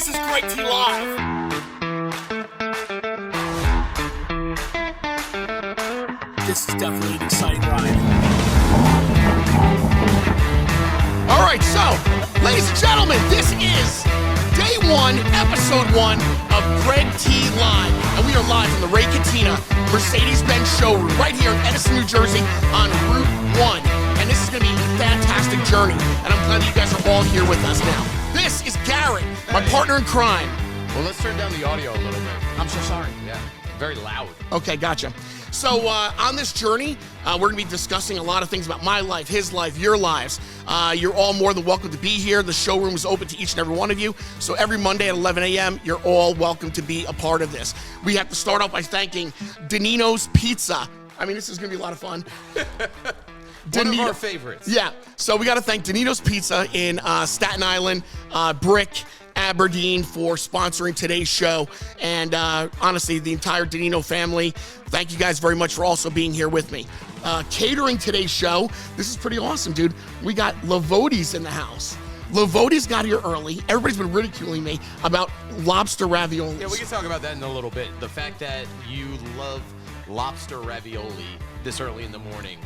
This is Greg T Live. This is definitely an exciting ride. All right, so, ladies and gentlemen, this is day one, episode one of Greg T Live. And we are live from the Catena Mercedes-Benz showroom right here in Edison, New Jersey on Route 1. And this is going to be a fantastic journey. And I'm glad that you guys are all here with us now. This is Garrett, my partner in crime. Well, let's turn down the audio a little bit. I'm so sorry. Yeah, very loud. Okay, gotcha. So on this journey, we're going to be discussing a lot of things about my life, his life, your lives. You're all more than welcome to be here. The showroom is open to each and every one of you. So every Monday at 11 a.m., you're all welcome to be a part of this. We have to start off by thanking Danino's Pizza. I mean, this is going to be a lot of fun. One of our favorites. Yeah. So we got to thank Danino's Pizza in Staten Island, Brick, Aberdeen for sponsoring today's show. And honestly, the entire Danino family, thank you guys very much for also being here with me. Catering today's show, this is pretty awesome, dude. We got Lavodi's in the house. Lavodi's got here early. Everybody's been ridiculing me about lobster raviolis. Yeah, we can talk about that in a little bit. The fact that you love lobster ravioli this early in the morning.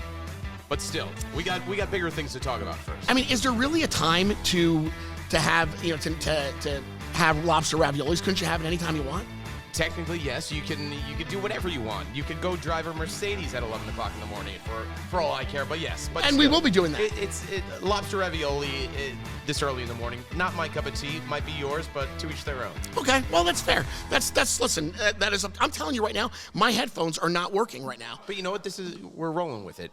But still, we got bigger things to talk about first. I mean, is there really a time to have, you know, to have lobster raviolis? Couldn't you have it anytime you want? Technically, yes. You can do whatever you want. You could go drive a Mercedes at 11 o'clock in the morning for all I care. But yes, but and still, we will be doing that. Lobster ravioli this early in the morning. Not my cup of tea. Might be yours, but to each their own. Okay, well that's fair. That's listen. That is. I'm telling you right now, my headphones are not working right now. But you know what? We're rolling with it.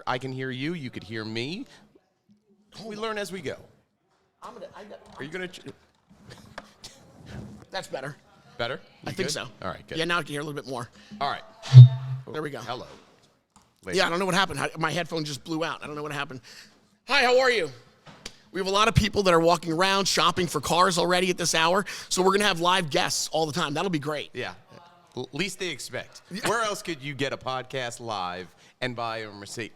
I can hear you. You could hear me. We learn as we go. Are you gonna? That's better. Better? I think so. All right, good. Yeah, now I can hear a little bit more. All right. There we go. Hello. Yeah, I don't know what happened. My headphone just blew out. I don't know what happened. Hi, how are you? We have a lot of people that are walking around shopping for cars already at this hour, so we're going to have live guests all the time. That'll be great. Yeah. Least they expect. Where else could you get a podcast live and buy a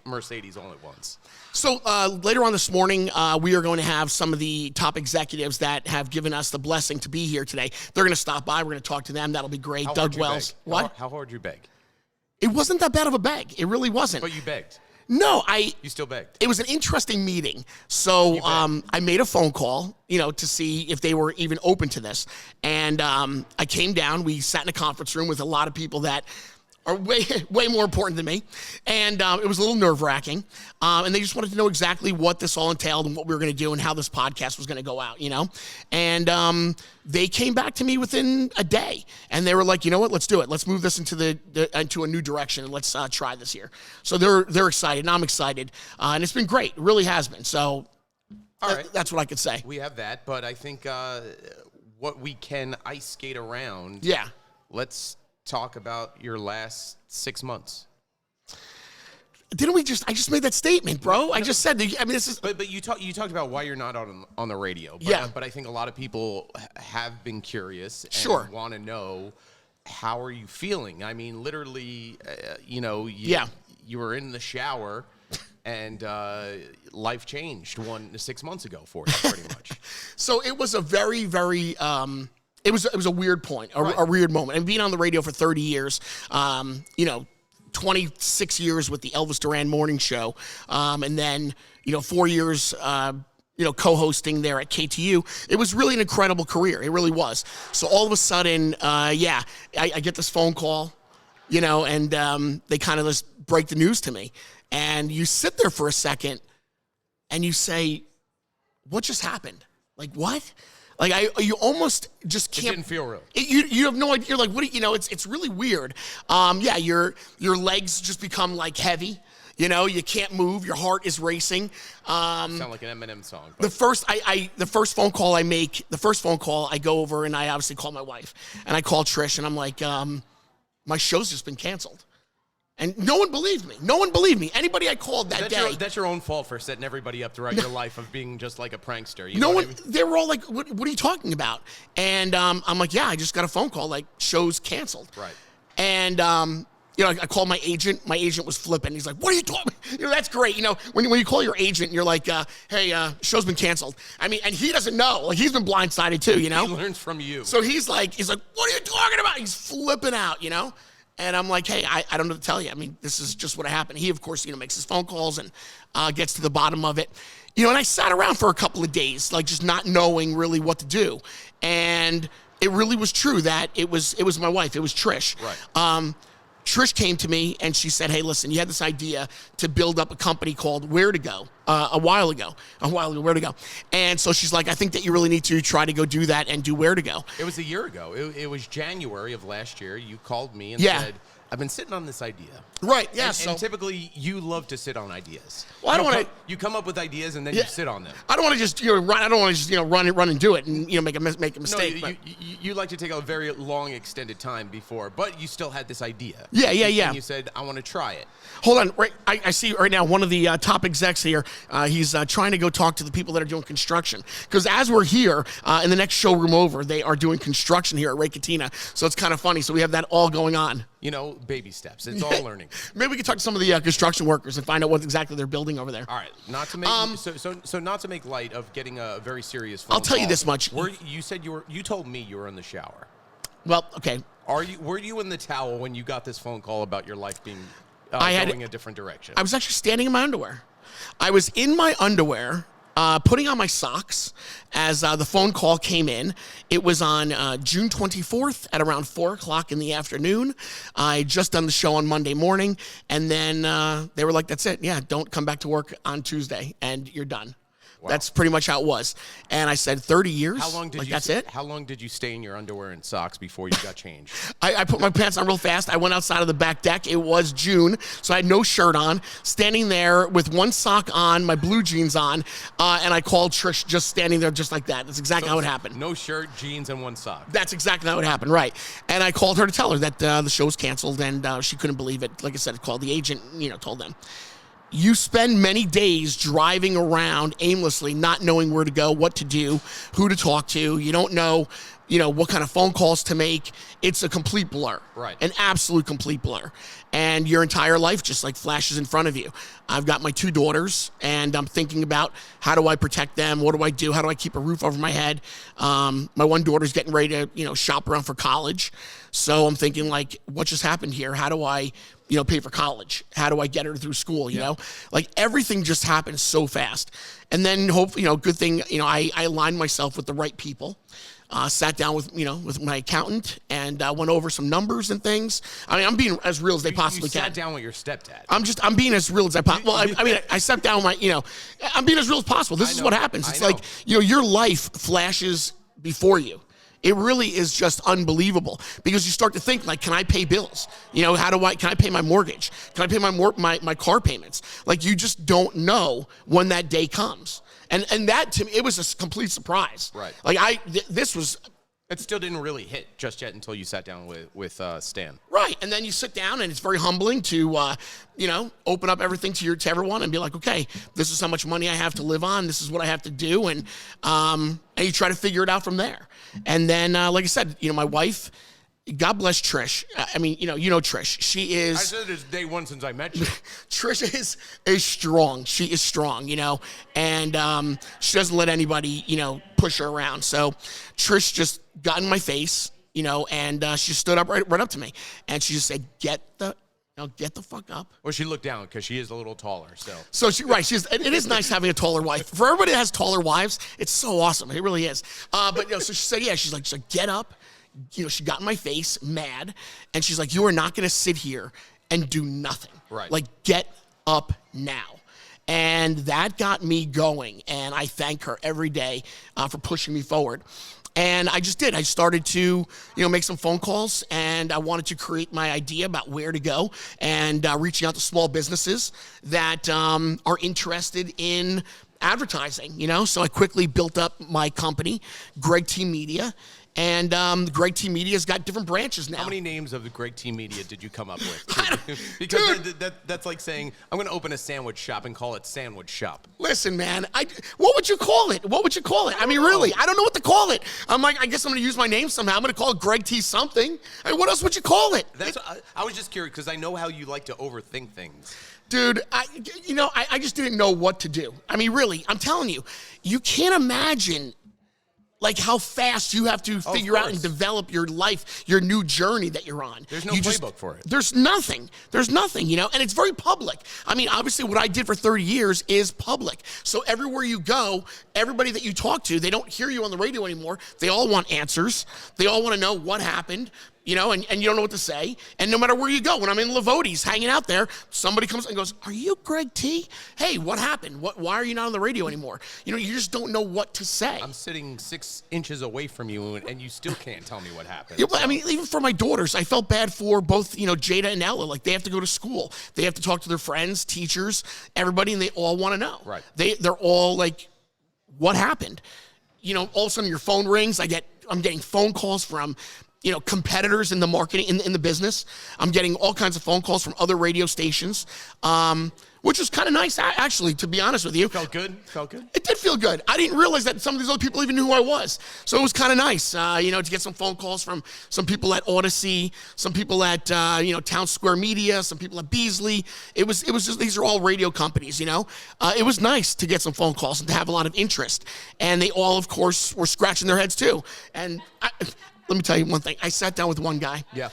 Mercedes all at once? So later on this morning, we are going to have some of the top executives that have given us the blessing to be here today. They're going to stop by. We're going to talk to them. That'll be great. Doug Wells. What? How hard you beg? It wasn't that bad of a beg. It really wasn't. But you begged. No, You still begged. It was an interesting meeting. So I made a phone call, to see if they were even open to this. And I came down. We sat in a conference room with a lot of people that are way more important than me. And it was a little nerve-wracking. And they just wanted to know exactly what this all entailed and what we were going to do and how this podcast was going to go out, And they came back to me within a day. And they were like, you know what, let's do it. Let's move this into a new direction and let's try this here. So they're excited and I'm excited. And it's been great. It really has been. So all right. That's what I could say. We have that. But I think what we can ice skate around. Yeah. Let's talk about your last 6 months. Didn't we I just made that statement, bro. I just said, this is. But you talked about why you're not on the radio. But, yeah. But I think a lot of people have been curious and sure. want to know, how are you feeling? I mean, literally, you were in the shower and life changed 6 months ago for you, pretty much. So it was a very, very, it was a weird point, a weird moment. And being on the radio for 30 years, 26 years with the Elvis Duran morning show, and then, 4 years, co-hosting there at KTU. It was really an incredible career. It really was. So all of a sudden, I get this phone call, and they kind of just break the news to me. And you sit there for a second and you say, what just happened? Like, what? Like, you almost just can't. It didn't feel real. You have no idea. You're like, what? It's really weird. Your legs just become like heavy. You can't move. Your heart is racing. Sound like an Eminem song. But. The first phone call I go over and I obviously call my wife and I call Trish and I'm like, my show's just been canceled. And no one believed me. Anybody I called that day. That's your own fault for setting everybody up throughout your life of being just like a prankster. They were all like, what are you talking about? And I'm like, yeah, I just got a phone call, like, show's canceled. Right. And I called my agent. My agent was flipping. He's like, "What are you talking?" That's great. When you call your agent, you're like, "Hey, show's been canceled." I mean, and he doesn't know. Like, he's been blindsided too. He learns from you. So he's like, "What are you talking about?" He's flipping out. And I'm like, "Hey, I don't know what to tell you. I mean, this is just what happened." He, of course, makes his phone calls and gets to the bottom of it. And I sat around for a couple of days, like just not knowing really what to do. And it really was true that it was my wife. It was Trish. Right. Trish came to me and she said, "Hey, listen, you had this idea to build up a company called Where to Go a while ago, Where to Go." And so she's like, "I think that you really need to try to go do that and do Where to Go." It was a year ago. It was January of last year. You called me and said, "I've been sitting on this idea." Right, yeah. And typically, you love to sit on ideas. Well, I don't want to. You come up with ideas and then you sit on them. I don't want to just run. I don't want to just run and do it and make a mistake. No, you like to take a very long, extended time before, but you still had this idea. Yeah. And you said, "I want to try it." Hold on, right? I see right now one of the top execs here. He's trying to go talk to the people that are doing construction because as we're here in the next showroom over, they are doing construction here at Catena. So it's kind of funny. So we have that all going on. Baby steps. It's all learning. Maybe we can talk to some of the construction workers and find out what exactly they're building over there. All right, not to make so not to make light of getting a very serious phone I'll tell call. You this much. You told me you were in the shower. Well, okay. Were you in the towel when you got this phone call about your life being going a different direction? I was actually standing in my underwear. I was in my underwear. Putting on my socks as the phone call came in. It was on June 24th at around 4 o'clock in the afternoon. I had just done the show on Monday morning, and then they were like, "That's it. Yeah, don't come back to work on Tuesday, and you're done." Wow. That's pretty much how it was. And I said, 30 years? How long did that's it? How long did you stay in your underwear and socks before you got changed? I put my pants on real fast. I went outside of the back deck. It was June, so I had no shirt on, standing there with one sock on, my blue jeans on, and I called Trish just standing there just like that. That's exactly how it happened. No shirt, jeans, and one sock. That's exactly how it happened, right. And I called her to tell her that the show was canceled, and she couldn't believe it. Like I said, called the agent, told them. You spend many days driving around aimlessly, not knowing where to go, what to do, who to talk to. You don't know, what kind of phone calls to make. It's a complete blur. Right. An absolute complete blur. And your entire life just like flashes in front of you. I've got my 2 daughters, and I'm thinking about how do I protect them? What do I do? How do I keep a roof over my head? My one daughter's getting ready to, shop around for college. So I'm thinking like, what just happened here? How do I, pay for college? How do I get her through school? You know, like everything just happens so fast. And then hopefully, good thing, I aligned myself with the right people. Sat down with my accountant and went over some numbers and things. I mean, I'm being as real as they possibly can. You sat down with your stepdad. I'm being as real as I possibly. Well, I sat down with my, I'm being as real as possible. This is what happens. It's like, your life flashes before you. It really is just unbelievable because you start to think like, can I pay bills? Can I pay my mortgage? Can I pay my car payments? Like you just don't know when that day comes. And that to me, it was a complete surprise. Right. Like this was. It still didn't really hit just yet until you sat down with Stan. Right, and then you sit down, and it's very humbling to, open up everything to everyone and be like, okay, this is how much money I have to live on. This is what I have to do, and you try to figure it out from there. And then, like I said, my wife. God bless Trish. I mean, Trish. She is. I said it's day one since I met you. Trish is strong. She is strong, and she doesn't let anybody, push her around. So Trish just got in my face, and she stood up right up to me, and she just said, "Get the fuck up." Well, she looked down because she is a little taller. So it is nice having a taller wife. For everybody that has taller wives, it's so awesome. It really is. But so she said, she's like, get up. She got in my face, mad, and she's like, "You are not going to sit here and do nothing. Right. Like, get up now." And that got me going, and I thank her every day for pushing me forward. And I just did. I started to, make some phone calls, and I wanted to create my idea about where to go and reaching out to small businesses that are interested in advertising, So I quickly built up my company, Greg T Media. And Greg T Media's got different branches now. How many names of the Greg T Media did you come up with? Because that's like saying, I'm going to open a sandwich shop and call it Sandwich Shop. Listen, man, what would you call it? What would you call it? I mean, really, I don't know what to call it. I'm like, I guess I'm going to use my name somehow. I'm going to call it Greg T something. I mean, what else would you call it? I was just curious because I know how you like to overthink things. Dude, I just didn't know what to do. I mean, really, I'm telling you, you can't imagine like how fast you have to figure out and develop your life, your new journey that you're on. There's no playbook for it. There's nothing, and it's very public. I mean, obviously what I did for 30 years is public. So everywhere you go, everybody that you talk to, they don't hear you on the radio anymore. They all want answers. They all want to know what happened. And you don't know what to say. And no matter where you go, when I'm in Lavotti's hanging out there, somebody comes and goes, "Are you Greg T? Hey, what happened? Why are you not on the radio anymore?" You just don't know what to say. I'm sitting 6 inches away from you, and you still can't tell me what happened. Yeah, I mean, even for my daughters, I felt bad for both, Jada and Ella. Like, they have to go to school. They have to talk to their friends, teachers, everybody, and they all want to know. Right. They're all like, what happened? All of a sudden your phone rings. I'm getting phone calls from competitors in the marketing, in the business. I'm getting all kinds of phone calls from other radio stations, which was kind of nice, actually, to be honest with you. Felt good? It did feel good. I didn't realize that some of these other people even knew who I was. So it was kind of nice, to get some phone calls from some people at Odyssey, some people at, Town Square Media, some people at Beasley. It was just, these are all radio companies, It was nice to get some phone calls and to have a lot of interest. And they all, of course, were scratching their heads too. And let me tell you one thing. I sat down with one guy. Yeah.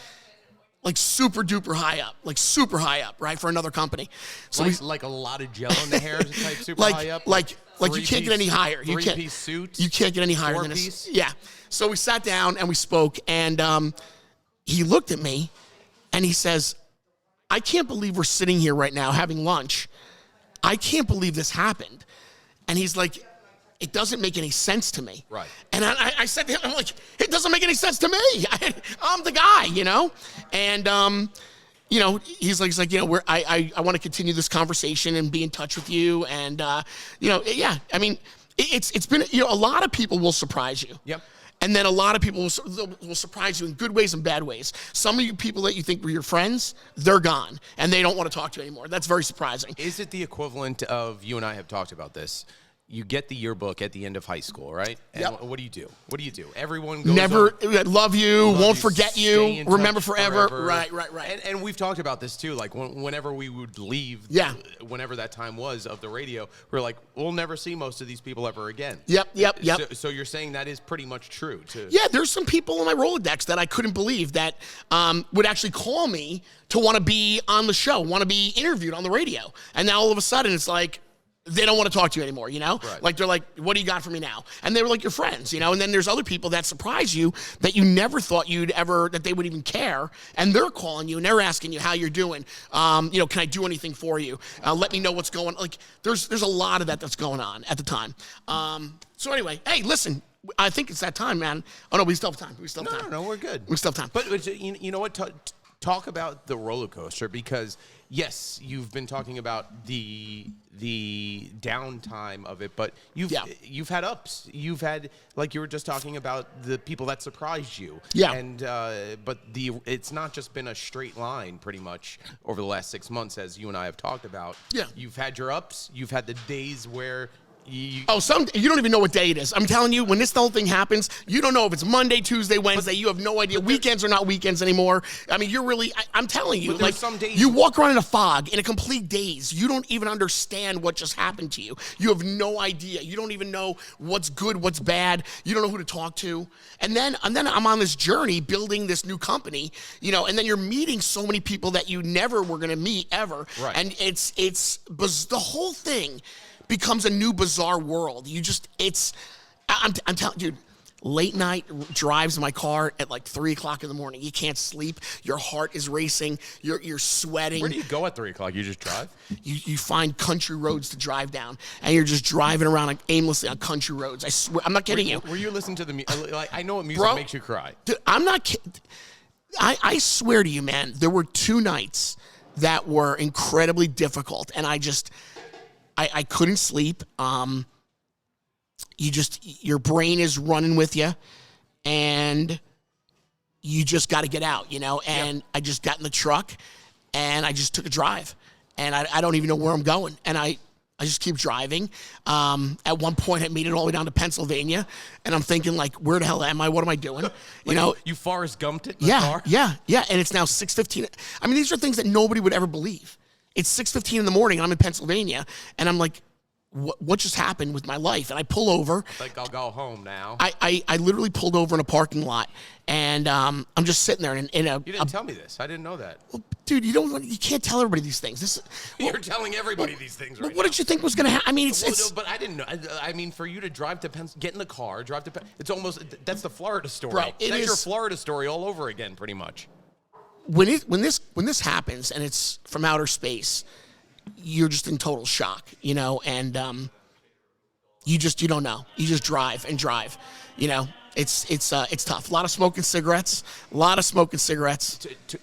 Like super duper high up, right, for another company. So like a lot of gel in the hair type super high up? Like you can't get any higher. You can't. Three-piece suit? You can't get any higher than this. Yeah. So we sat down and we spoke, and he looked at me and he says, "I can't believe we're sitting here right now having lunch. I can't believe this happened." And he's like, "It doesn't make any sense to me." Right. And I said to him, I'm like, "It doesn't make any sense to me. I'm the guy, And, he's like, I want to continue this conversation and be in touch with you. And, yeah, I mean, it's been, a lot of people will surprise you. Yep. And then a lot of people will surprise you in good ways and bad ways. Some of you people that you think were your friends, they're gone, and they don't want to talk to you anymore. That's very surprising. Is it the equivalent of, you and I have talked about this, you get the yearbook at the end of high school, right? And yep. What do you do? Everyone goes never love you, won't forget stay you, remember forever. Right. And we've talked about this too. Like whenever we would leave, whenever that time was of the radio, we're like, we'll never see most of these people ever again. Yep. So you're saying that is pretty much true too. Yeah, there's some people on my Rolodex that I couldn't believe that would actually call me to want to be on the show, want to be interviewed on the radio, and now all of a sudden it's like, they don't want to talk to you anymore, Right. Like, they're like, "What do you got for me now?" And they were like your friends, And then there's other people that surprise you that you never thought that they would even care. And they're calling you and they're asking you how you're doing. Can I do anything for you? Let me know what's going on. Like, there's a lot of that's going on at the time. So anyway, hey, listen, I think it's that time, man. Oh, no, we still have time. No, we're good. We still have time. But you know what? Talk about the roller coaster, because yes, you've been talking about the downtime of it, but you've had ups. You've had, like you were just talking about, the people that surprised you. Yeah. And but it's not just been a straight line pretty much over the last 6 months, as you and I have talked about. Yeah. You've had your ups. You've had the days where you don't even know what day it is. I'm telling you, when this whole thing happens, you don't know if it's Monday, Tuesday, Wednesday. You have no idea. Weekends are not weekends anymore. I mean, I'm telling you, like, some days you walk around in a fog, in a complete daze. You don't even understand what just happened to you. You have no idea. You don't even know what's good, what's bad. You don't know who to talk to. And then I'm on this journey building this new company, and then you're meeting so many people that you never were going to meet ever. Right. And it's the whole thing becomes a new bizarre world. I'm telling you, dude, late night drives in my car at like 3:00 in the morning. You can't sleep. Your heart is racing. You're sweating. Where do you go at 3:00? You just drive? You find country roads to drive down, and you're just driving around like aimlessly on country roads. I swear, I'm not kidding you. Were you listening to the music? Like, I know what music makes you cry. Dude, I'm not kidding. I swear to you, man, there were 2 nights that were incredibly difficult, and I couldn't sleep. Your brain is running with you. and you just got to get out, you know? And I just got in the truck and I just took a drive, and I don't even know where I'm going. And I just keep driving. At one point I made it all the way down to Pennsylvania, and I'm thinking, like, where the hell am I? What am I doing? You know, you Forrest Gumped it in the car? Yeah. And it's now 6:15. I mean, these are things that nobody would ever believe. It's 6:15 in the morning, and I'm in Pennsylvania, and I'm like, what just happened with my life? And I pull over. Like, I'll go home now. I literally pulled over in a parking lot, and I'm just sitting there in a. You didn't tell me this. I didn't know that. Well, dude, you can't tell everybody these things. You're telling everybody these things right now. What did you think was going to happen? I mean, it's. But I didn't know. I mean, for you to drive to get in the car, drive to it's almost, that's the Florida story. Bro, that's your Florida story all over again, pretty much. When this happens and it's from outer space, you're just in total shock, you know, and you don't know. You just drive and drive, you know. It's tough. A lot of smoking cigarettes.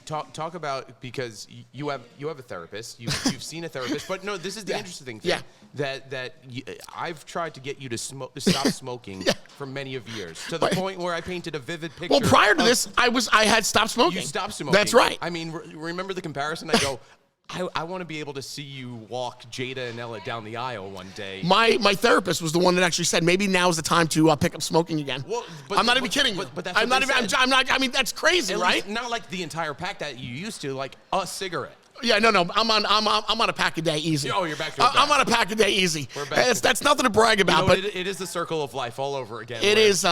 Talk about, because you have a therapist. You've seen a therapist, but no, this is the interesting thing. Yeah. I've tried to get you to stop smoking for many of years, to the point where I painted a vivid picture. Well, prior to this, I had stopped smoking. You stopped smoking. That's right. I mean, remember the comparison? I go, I want to be able to see you walk Jada and Ella down the aisle one day. My therapist was the one that actually said, maybe now is the time to pick up smoking again. Well, I'm not even kidding you. But that's I'm not even. I'm not. I mean, that's crazy, right? Not like the entire pack that you used to, like a cigarette. Yeah, no. I'm on a pack a day easy. Oh, you're back to it. I'm on a pack a day easy. We're back. That's nothing to brag about, but it is the circle of life all over again. It is.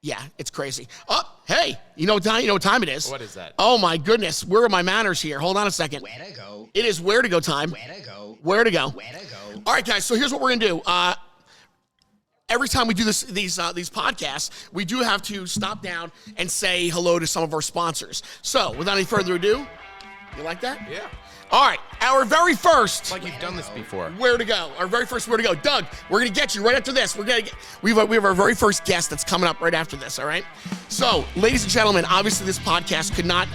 Yeah, it's crazy. Oh, hey, you know what time it is? What is that? Oh my goodness, where are my manners here? Hold on a second. Where to go? It is where to go time. Where to go? Where to go? Where to go? All right, guys. So here's what we're gonna do. Every time we do these podcasts, we do have to stop down and say hello to some of our sponsors. So without any further ado, you like that? Yeah. All right, our very first. Like you've done this before. Where to go? Our very first where to go. Doug, we're gonna get you right after this. We have our very first guest that's coming up right after this. All right. So, ladies and gentlemen, obviously this podcast could not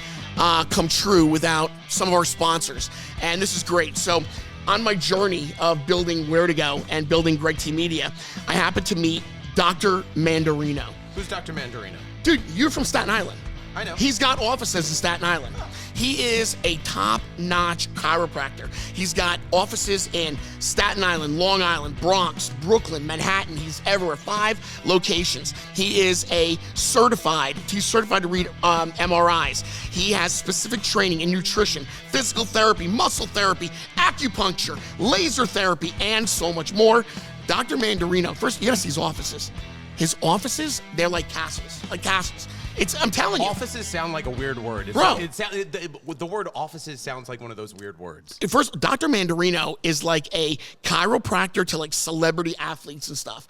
come true without some of our sponsors, and this is great. So, on my journey of building Where to Go and building Greg T Media, I happened to meet Dr. Mandarino. Who's Dr. Mandarino? Dude, you're from Staten Island. I know. He's got offices in Staten Island. He is a top-notch chiropractor. He's got offices in Staten Island, Long Island, Bronx, Brooklyn, Manhattan. He's everywhere, 5 locations. He is certified to read MRIs. He has specific training in nutrition, physical therapy, muscle therapy, acupuncture, laser therapy, and so much more. Dr. Mandarino, first, you gotta see his offices. His offices, they're like castles, I'm telling you. Offices sound like a weird word. Bro. The word offices sounds like one of those weird words. First, Dr. Mandarino is like a chiropractor to like celebrity athletes and stuff.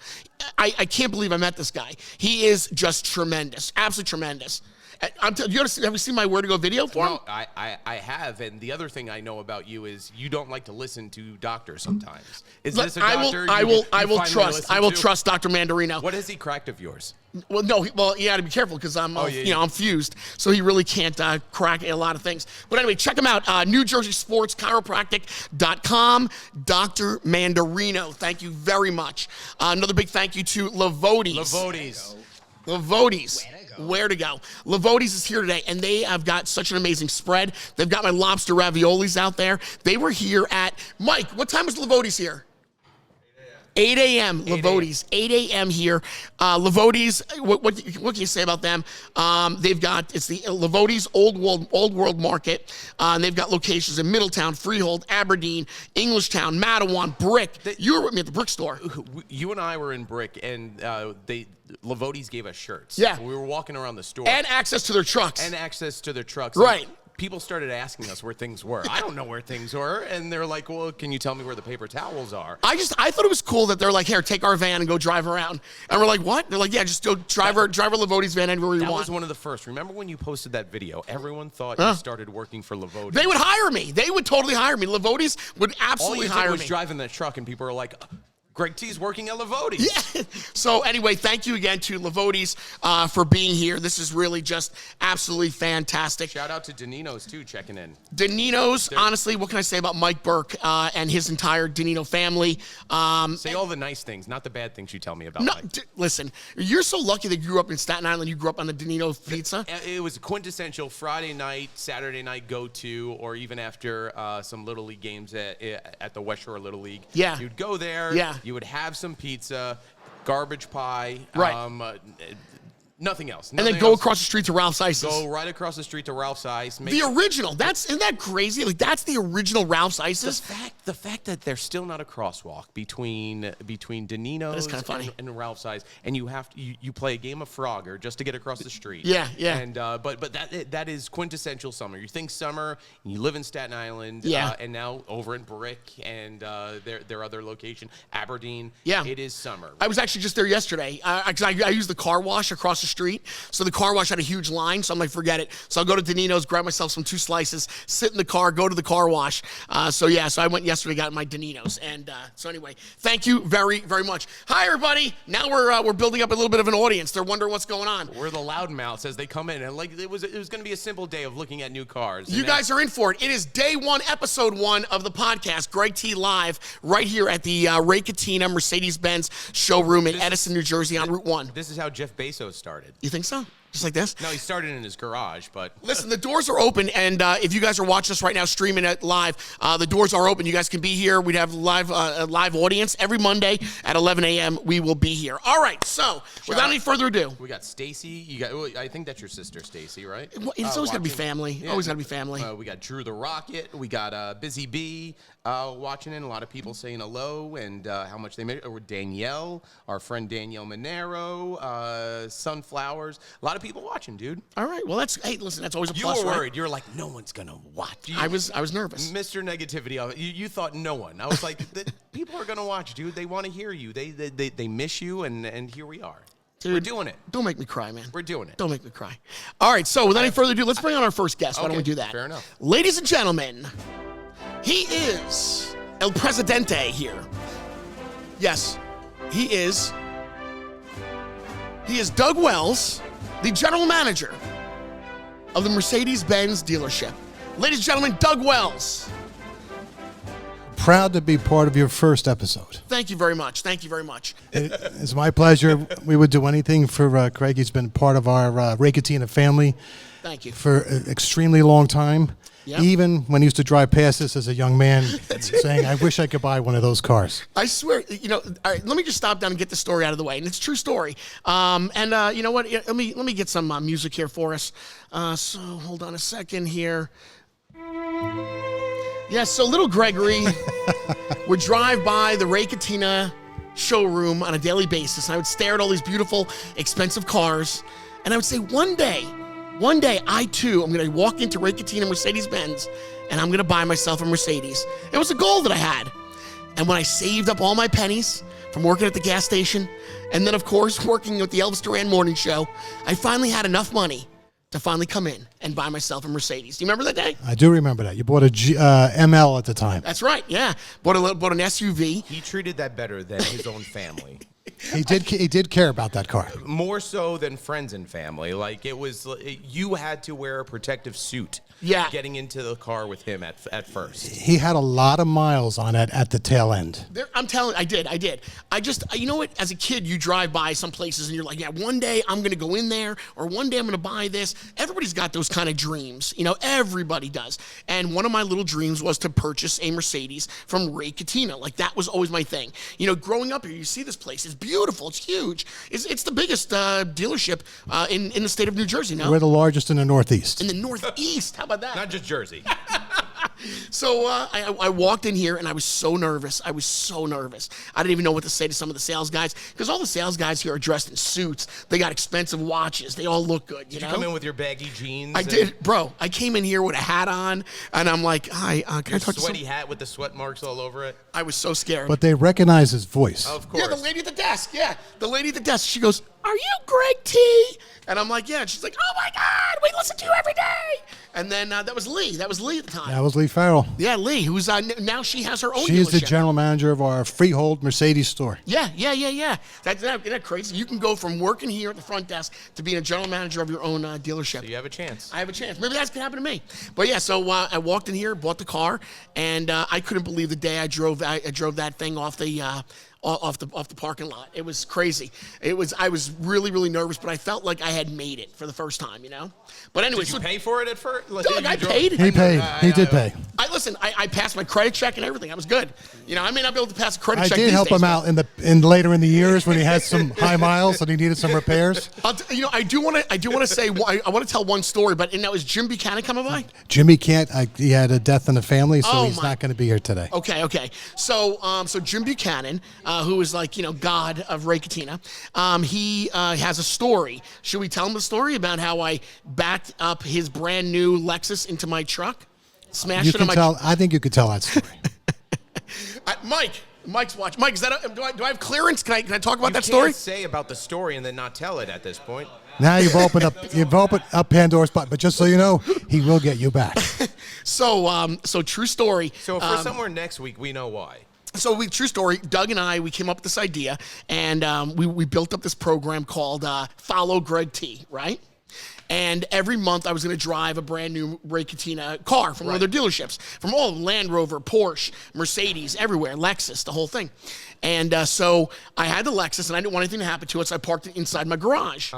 I can't believe I met this guy. He is just tremendous, absolutely tremendous. Have you seen my Where to Go video for him? No, I have, and the other thing I know about you is you don't like to listen to doctors sometimes. Is this a doctor I will trust Dr. Mandarino. What has he cracked of yours? Well, no, you got to be careful because I'm fused, so he really can't crack a lot of things. But anyway, check him out, NewJerseySportsChiropractic.com, Dr. Mandarino. Thank you very much. Another big thank you to Lavodi's. Where to go. Lavodi's is here today, and they have got such an amazing spread. They've got my lobster raviolis out there. They were here at, Mike, what time was Lavodi's here? 8 a.m. Lavodi's, 8 a.m. here. Lavodi's, what can you say about them? It's the Lavodi's Old World Market. And they've got locations in Middletown, Freehold, Aberdeen, Englishtown, Matawan, Brick. You were with me at the Brick store. You and I were in Brick, and Lavodi's gave us shirts. Yeah. We were walking around the store. And access to their trucks. Right. People started asking us where things were. I don't know where things were. And they're like, well, can you tell me where the paper towels are? I thought it was cool that they're like, here, take our van and go drive around. And we're like, what? They're like, yeah, just go drive our Lavodi's van anywhere you want. That was one of the first. Remember when you posted that video? Everyone thought you started working for Lavodi's. They would hire me. They would totally hire me. Lavodi's would absolutely hire me. All you did was driving that truck, and people were like, Greg T's working at Lavodi's. Yeah. So anyway, thank you again to Lavodi's for being here. This is really just absolutely fantastic. Shout out to Danino's too, checking in. Danino's, honestly, what can I say about Mike Burke and his entire Danino family? Say all the nice things, not the bad things you tell me about. No, Mike. Listen, you're so lucky that you grew up in Staten Island. You grew up on the Danino pizza. It was a quintessential Friday night, Saturday night go-to, or even after some Little League games at the West Shore Little League. Yeah. You'd go there. Yeah. You would have some pizza, garbage pie. Right. Nothing else. And then go across the street to Ralph's Ice. Go right across the street to Ralph's Ice. The original. Isn't that crazy? Like, that's the original Ralph's Ices. The fact that there's still not a crosswalk between Danino's and Ralph's Ice, and you play a game of Frogger just to get across the street. Yeah, yeah. And but that is quintessential summer. You think summer, and you live in Staten Island. Yeah. And now over in Brick and their other location, Aberdeen. Yeah. It is summer. I was actually just there yesterday. I used the car wash across the street. So the car wash had a huge line. So I'm like, forget it. So I'll go to Danino's, grab myself some 2 slices, sit in the car, go to the car wash. So I went yesterday, got my Danino's. And so anyway, thank you very, very much. Hi, everybody. Now we're building up a little bit of an audience. They're wondering what's going on. We're the loudmouths as they come in. And like it was going to be a simple day of looking at new cars. You guys are in for it. It is day 1, episode 1 of the podcast, Greg T Live, right here at the Catena Mercedes-Benz showroom in Edison, New Jersey on Route 1. This is how Jeff Bezos started. You think so? Just like this? No, he started in his garage, but... Listen, the doors are open, and if you guys are watching us right now, streaming it live, the doors are open. You guys can be here. We'd have a live audience every Monday at 11 a.m. We will be here. All right, so without any further ado... We got Stacy. I think that's your sister, Stacy, right? It's always got to be family. Yeah. Always got to be family. We got Drew the Rocket. We got Busy Bee watching in. A lot of people saying hello and how much they made it. Or Danielle, our friend Danielle Monero, Sunflowers. A lot of people watching, dude. All right. Well, that's always a plus. You were worried. Right? You were like, no one's gonna watch. I was nervous. Mr. Negativity. You thought no one. I was like, people are gonna watch, dude. They want to hear you. They miss you, and here we are. Dude, we're doing it. Don't make me cry, man. We're doing it. Don't make me cry. All right. So without any further ado, let's bring on our first guest. Why don't we do that? Fair enough. Ladies and gentlemen, he is El Presidente here. Yes, he is. He is Doug Wells, the general manager of the Mercedes-Benz dealership. Ladies and gentlemen, Doug Wells. Proud to be part of your first episode. Thank you very much. Thank you very much. It's my pleasure. We would do anything for Craig. He's been part of our Ray Catena family. Thank you. For an extremely long time. Yep. Even when he used to drive past us as a young man, saying, I wish I could buy one of those cars. I swear, all right, let me just stop down and get the story out of the way. And it's a true story. You know what? Let me get some music here for us. So hold on a second here. Yeah, so little Gregory would drive by the Ray Catena showroom on a daily basis. And I would stare at all these beautiful, expensive cars. And I would say, one day, I too am going to walk into Ray Catena Mercedes-Benz and I'm going to buy myself a Mercedes. It was a goal that I had. And when I saved up all my pennies from working at the gas station and then, of course, working with the Elvis Duran morning show, I finally had enough money to finally come in and buy myself a Mercedes. Do you remember that day? I do remember that. You bought a ML at the time. That's right, yeah. Bought an SUV. He treated that better than his own family. He did care about that car. More so than friends and family. Like, you had to wear a protective suit. Yeah. Getting into the car with him at first. He had a lot of miles on it at the tail end. I'm telling you, I did. I just, you know what, as a kid, you drive by some places and you're like, yeah, one day I'm going to go in there, or one day I'm going to buy this. Everybody's got those kind of dreams. Everybody does. And one of my little dreams was to purchase a Mercedes from Ray Catena. Like, that was always my thing. Growing up here, you see this place. It's beautiful. It's huge. It's the biggest dealership in the state of New Jersey now. We're the largest in the Northeast. In the Northeast. How about that? Not just Jersey. So I walked in here and I was so nervous. I didn't even know what to say to some of the sales guys, because all the sales guys here are dressed in suits. They got expensive watches. They all look good. Did you come in with your baggy jeans? I did, bro. I came in here with a hat on, and I'm like, "Hi, can I talk to you?" Sweaty hat with the sweat marks all over it. I was so scared. But they recognize his voice. Of course. Yeah, the lady at the desk. Yeah, the lady at the desk. She goes, are you Greg T? And I'm like, yeah. And she's like, oh my God, we listen to you every day. And then that was Lee. That was Lee at the time. That was Lee Farrell. Yeah, Lee, who's now she has her own She's the dealership. general manager of our freehold Mercedes store. Yeah. Isn't that crazy? You can go from working here at the front desk to being a general manager of your own dealership. So you have a chance. I have a chance. Maybe that's going to happen to me. But yeah, so I walked in here, bought the car, and I couldn't believe the day I drove that thing off the parking lot. It was crazy. I was really, really nervous, but I felt like I had made it for the first time, you know? But anyway, Did you pay for it at first? Like, Doug, I paid. He paid. He did pay. I passed my credit check and everything. I was good. You know, I may not be able to pass a credit I check. did these help days, him out in later in the years when he had some high miles and he needed some repairs. I do want to say I want to tell one story, but now is Jim Buchanan coming by? Jimmy can't. He had a death in the family, so he's not going to be here today. Okay. So Jim Buchanan, who is like, God of Ray Catena, he has a story. Should we tell him the story about how I backed up his brand new Lexus into my truck, smashed it on my? I think you could tell that story. Mike's watching. Mike, is that do I have clearance? Can I talk about that You story? can't say about the story and then not tell it at this point. Now you've opened up Pandora's box, but just so you know, he will get you back. So true story. So if we're somewhere next week, we know why. So true story. Doug and I, we came up with this idea, and we built up this program called Follow Greg T. Right. And every month I was going to drive a brand new Ray Catena car from one of their dealerships, from all Land Rover, Porsche, Mercedes, everywhere, Lexus, the whole thing. And so I had the Lexus, and I didn't want anything to happen to it, so I parked it inside my garage.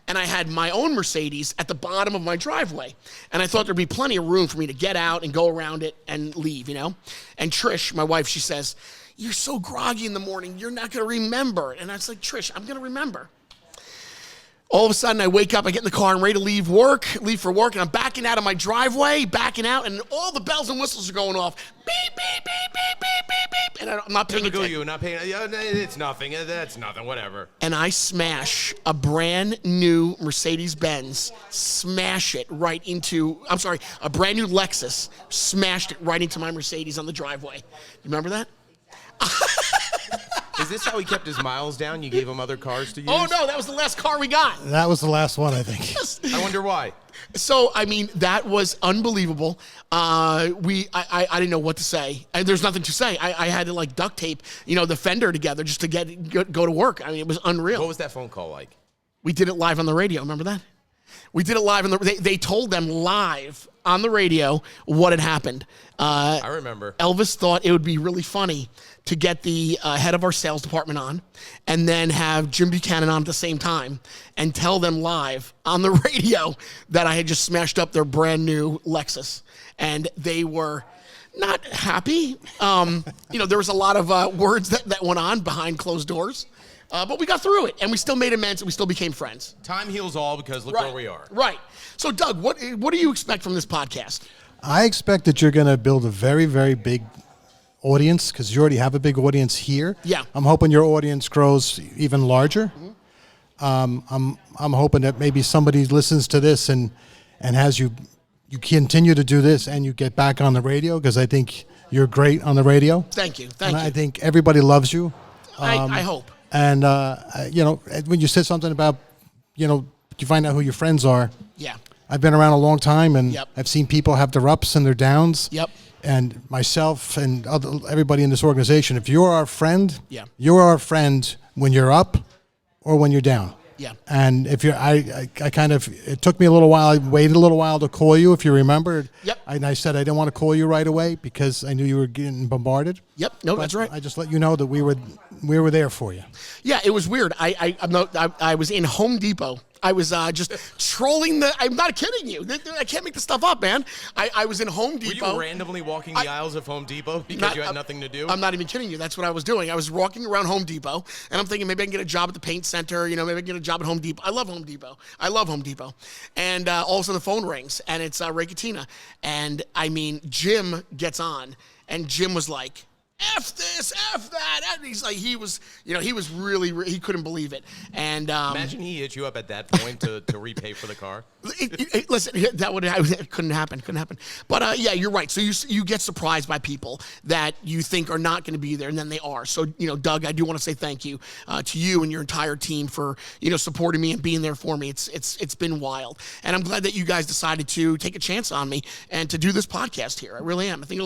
And I had my own Mercedes at the bottom of my driveway. And I thought there'd be plenty of room for me to get out and go around it and leave, you know? And Trish, my wife, she says, you're so groggy in the morning, you're not going to remember. And I was like, Trish, I'm going to remember. All of a sudden, I wake up, I get in the car, I'm ready to leave for work, and I'm backing out of my driveway, and all the bells and whistles are going off. Beep, beep, beep, beep, beep, beep, beep. And I'm not paying attention. You're not paying. It's nothing. That's nothing. Whatever. And I smash a brand new Mercedes-Benz, a brand new Lexus, smashed it right into my Mercedes on the driveway. You remember that? Is this how he kept his miles down? You gave him other cars to use? Oh, no, that was the last car we got. That was the last one, I think. I wonder why. So, I mean, that was unbelievable. I didn't know what to say. And there's nothing to say. I had to, like, duct tape, the fender together just to go to work. I mean, it was unreal. What was that phone call like? We did it live on the radio. Remember that? We did it live on they told them live on the radio what had happened. I remember. Elvis thought it would be really funny to get the head of our sales department on and then have Jim Buchanan on at the same time and tell them live on the radio that I had just smashed up their brand new Lexus. And they were not happy. There was a lot of words that went on behind closed doors. But we got through it, and we still made amends, and we still became friends. Time heals all, because look where we are. Right. So, Doug, what do you expect from this podcast? I expect that you're going to build a very, very big audience, because you already have a big audience here. Yeah. I'm hoping your audience grows even larger. Mm-hmm. I'm hoping that maybe somebody listens to this and has you continue to do this and you get back on the radio, because I think you're great on the radio. Thank you. I think everybody loves you. I hope. And, when you said something about, you find out who your friends are. Yeah. I've been around a long time, and Yep. I've seen people have their ups and their downs. Yep. And myself and everybody in this organization, if you're our friend, Yeah. you're our friend when you're up or when you're down. Yeah. And if it took me a little while. I waited a little while to call you, if you remember. Yep. And I said I didn't want to call you right away because I knew you were getting bombarded. Yep. No, But that's right. I just let you know that we were there for you. Yeah, it was weird. I was in Home Depot. I was just trolling I'm not kidding you. I can't make this stuff up, man. I was in Home Depot. Were you randomly walking the aisles of Home Depot because you had nothing to do? I'm not even kidding you. That's what I was doing. I was walking around Home Depot, and I'm thinking maybe I can get a job at the paint center. Maybe I can get a job at Home Depot. I love Home Depot. And all of a sudden the phone rings, and it's Ray Catena. And, Jim gets on, and Jim was like, F this, F that. And he's like, he was really, he couldn't believe it. And imagine he hit you up at that point to repay for the car. Listen, it couldn't happen. But yeah, you're right. So you get surprised by people that you think are not going to be there, and then they are. So Doug, I do want to say thank you to you and your entire team for supporting me and being there for me. It's been wild, and I'm glad that you guys decided to take a chance on me and to do this podcast here. I really am. I think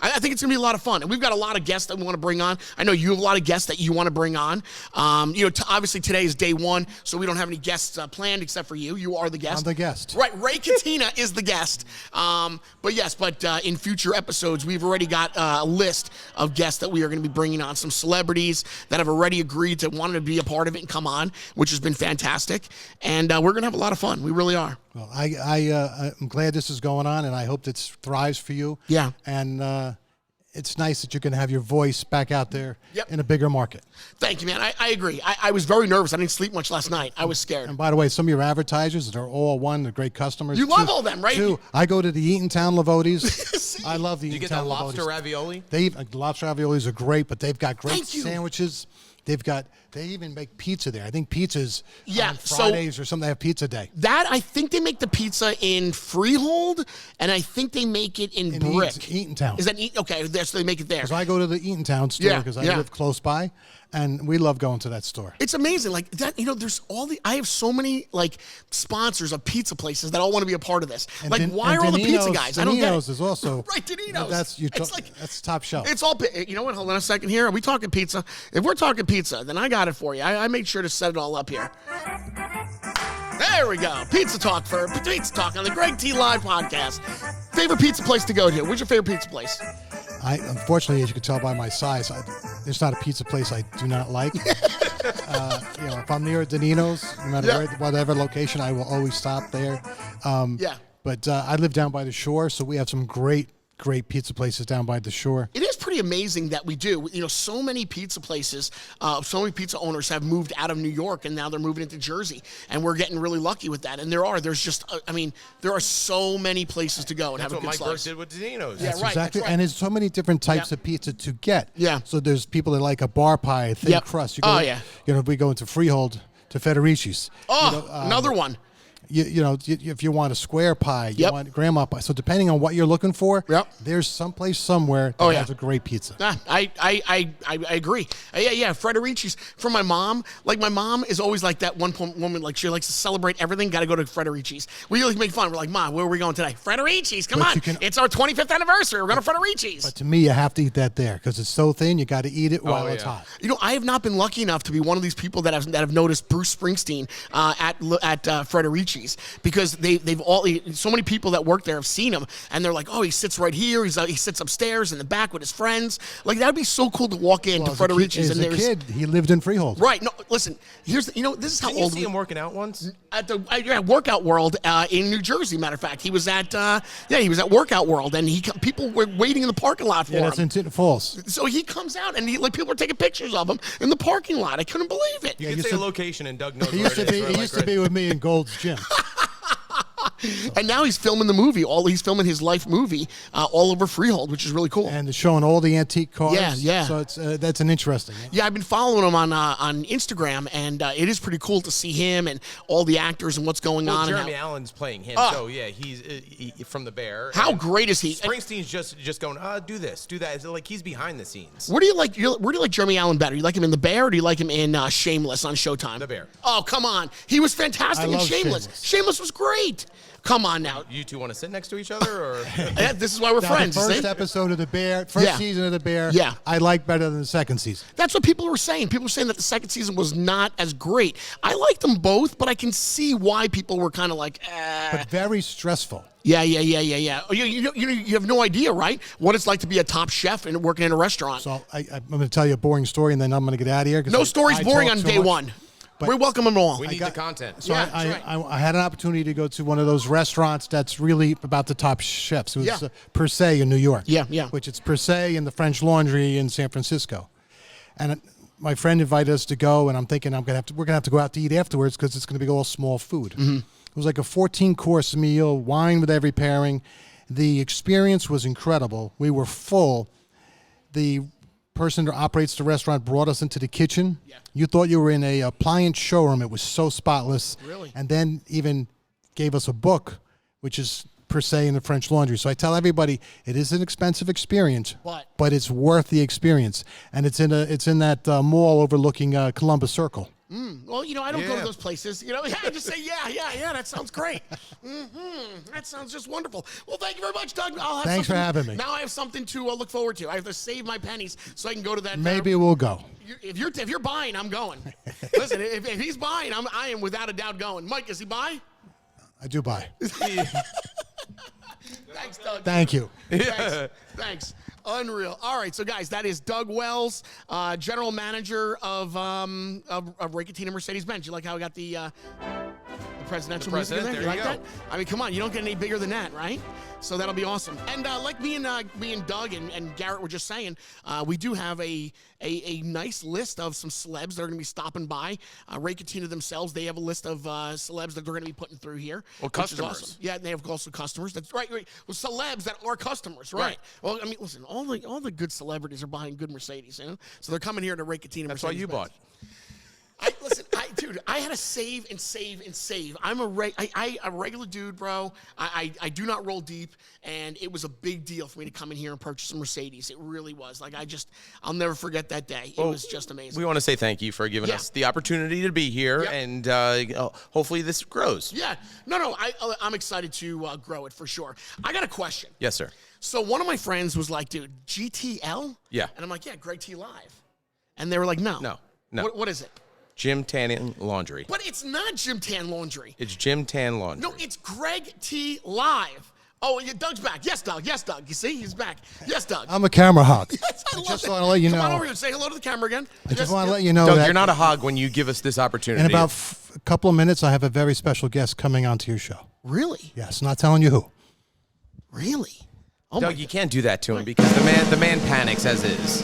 I think it's gonna be a lot of fun, and we've got a lot of guests that we want to bring on. I know you have a lot of guests that you want to bring on. Obviously today is day one, so we don't have any guests planned except for you. You are the guest. I'm the guest. Right, Ray Catena is the guest. But in future episodes, we've already got a list of guests that we are going to be bringing on. Some celebrities that have already agreed to want to be a part of it and come on, which has been fantastic. And we're going to have a lot of fun. We really are. Well, I'm glad this is going on, and I hope it thrives for you. Yeah. And it's nice that you can have your voice back out there in a bigger market. Thank you, man. I agree. I was very nervous. I didn't sleep much last night. I was scared. And by the way, some of your advertisers, they're all they're great customers. You love all them, right? Two, I go to the Eatontown Lavotis. I love the Eatontown Lavotis. You get that lobster ravioli? Lobster raviolis are great, but they've got great sandwiches. They even make pizza there. I think pizza's on Fridays or something. They have pizza day. That, I think they make the pizza in Freehold, and I think they make it in Brick. Eatontown. Is that okay? So they make it there. So I go to the Eatontown store because I live close by, and we love going to that store. It's amazing. Like that, there's I have so many sponsors of pizza places that all want to be a part of this. And why are all the pizza guys? I don't get it. Is also right. Danino's. That's top shelf. It's all. You know what? Hold on a second here. Are we talking pizza? If we're talking pizza, then I got it for you. I made sure to set it all up here. There we go. Pizza talk on the Greg T Live podcast. Favorite pizza place to go to? What's your favorite pizza place? Unfortunately, as you can tell by my size, there's not a pizza place I do not like. If I'm near Danino's, no matter whatever location, I will always stop there. But I live down by the shore, so we have some great pizza places down by the shore. It is pretty amazing that we do. So many pizza places, so many pizza owners have moved out of New York, and now they're moving into Jersey, and we're getting really lucky with that. And there are so many places to go and have a good slice. That's what Mike Burke did with Danino's. Yeah, right. Exactly. And there's so many different types of pizza to get. Yeah. So there's people that like a bar pie, a thin crust. We go into Freehold to Federici's. Another one. If you want a square pie, you want grandma pie. So depending on what you're looking for, there's someplace somewhere that has a great pizza. I agree. Federici's. For my mom, my mom is always like that one woman, she likes to celebrate everything. Got to go to Federici's. We make fun. We're like, Mom, where are we going today? Federici's. Come on. It's our 25th anniversary. We're going to Federici's. But to me, you have to eat that there because it's so thin. You got to eat it while it's hot. I have not been lucky enough to be one of these people that have noticed Bruce Springsteen at Federici's. Because they've all so many people that work there have seen him, and they're like, oh, he sits right here. He sits upstairs in the back with his friends. That'd be so cool to walk into Federici's. As a kid, he lived in Freehold. Right. No, listen. Here's this is how Didn't old. You see him working out once at the Workout World in New Jersey. Matter of fact, he was at Workout World, and people were waiting in the parking lot for him. That's in Tinton Falls. So he comes out, and people were taking pictures of him in the parking lot. I couldn't believe it. You can say a location, and Doug knows he where used it to is. He used to be with me in Gold's Gym. And now he's filming the movie. He's filming his life movie all over Freehold, which is really cool. And they're showing all the antique cars. Yeah. So that's an interesting. Yeah, I've been following him on Instagram, and it is pretty cool to see him and all the actors and what's going on. Jeremy Allen's playing him, so he's from The Bear. How great is he? Springsteen's just going, do this, do that. It's he's behind the scenes. Where do you like Jeremy Allen better? You like him in The Bear, or do you like him in Shameless on Showtime? The Bear. Oh, come on. He was fantastic in Shameless. Shameless was great. Come on now. You two want to sit next to each other, or this is why we're friends. The first episode of The Bear, first season of The Bear, I like better than the second season. That's what people were saying. People were saying that the second season was not as great. I liked them both, but I can see why people were kind of like, But very stressful. Yeah. You have no idea, right? What it's like to be a top chef and working in a restaurant. So I'm going to tell you a boring story, and then I'm going to get out of here. No story's boring on day one. We welcome them all. We need the content. So I had an opportunity to go to one of those restaurants that's really about the top chefs. It was Per Se in New York. Yeah. Which it's Per Se in the French Laundry in San Francisco. And my friend invited us to go, and I'm thinking we're gonna have to go out to eat afterwards because it's gonna be all small food. Mm-hmm. It was like a 14-course meal, wine with every pairing. The experience was incredible. We were full. The person that operates the restaurant brought us into the kitchen. Yeah. You thought you were in a appliance showroom. It was so spotless. Really? And then even gave us a book, which is per se in the French Laundry. So I tell everybody it is an expensive experience, but it's worth the experience. And it's in that mall overlooking Columbus Circle. Well, I don't go to those places. I just say, yeah, that sounds great. That sounds just wonderful. Well, thank you very much, Doug. Thanks for having me. Now I have something to look forward to. I have to save my pennies so I can go to that. Maybe we'll go. If you're buying, I'm going. Listen, if he's buying, I am without a doubt going. Mike, is he buy? I do buy. Thanks, Doug. Thank you. Thanks. Unreal. All right, so guys, that is Doug Wells, general manager of Ray Catena Mercedes-Benz. You like how I got the presidential music in there? You like that? I mean, come on, you don't get any bigger than that, right? So that'll be awesome. And like me and Doug and Garrett were just saying, we do have a nice list of some celebs that are going to be stopping by. Ray Catena themselves, they have a list of celebs that they're going to be putting through here. Well, customers. Awesome. Yeah, they have also customers. That's right. Well, celebs that are customers, right? Well, I mean, listen, all the good celebrities are buying good Mercedes, so they're coming here to Ray Catena. That's why you bought. Dude, I had to save and save and save. I'm a regular dude, bro. I do not roll deep, and it was a big deal for me to come in here and purchase a Mercedes. It really was. I'll never forget that day. It was just amazing. We want to say thank you for giving us the opportunity to be here, and hopefully this grows. Yeah. No, I'm excited to grow it for sure. I got a question. Yes, sir. So one of my friends was like, dude, GTL? Yeah. And I'm like, yeah, Greg T Live. And they were like, no. What is it? Jim Tan Laundry. But it's not Jim Tan Laundry. It's Jim Tan Laundry. No, it's Greg T Live. Oh, yeah, Doug's back. Yes, Doug. You see, he's back. Yes, Doug. I'm a camera hog. Yes, I just want to let you know. Come on over here and say hello to the camera again. I just want to let you know Doug, that you're not a hog when you give us this opportunity. in about a couple of minutes, I have a very special guest coming onto your show. Really? Yes, not telling you who. Really? Oh, Doug, you can't do that to him because the man panics as is.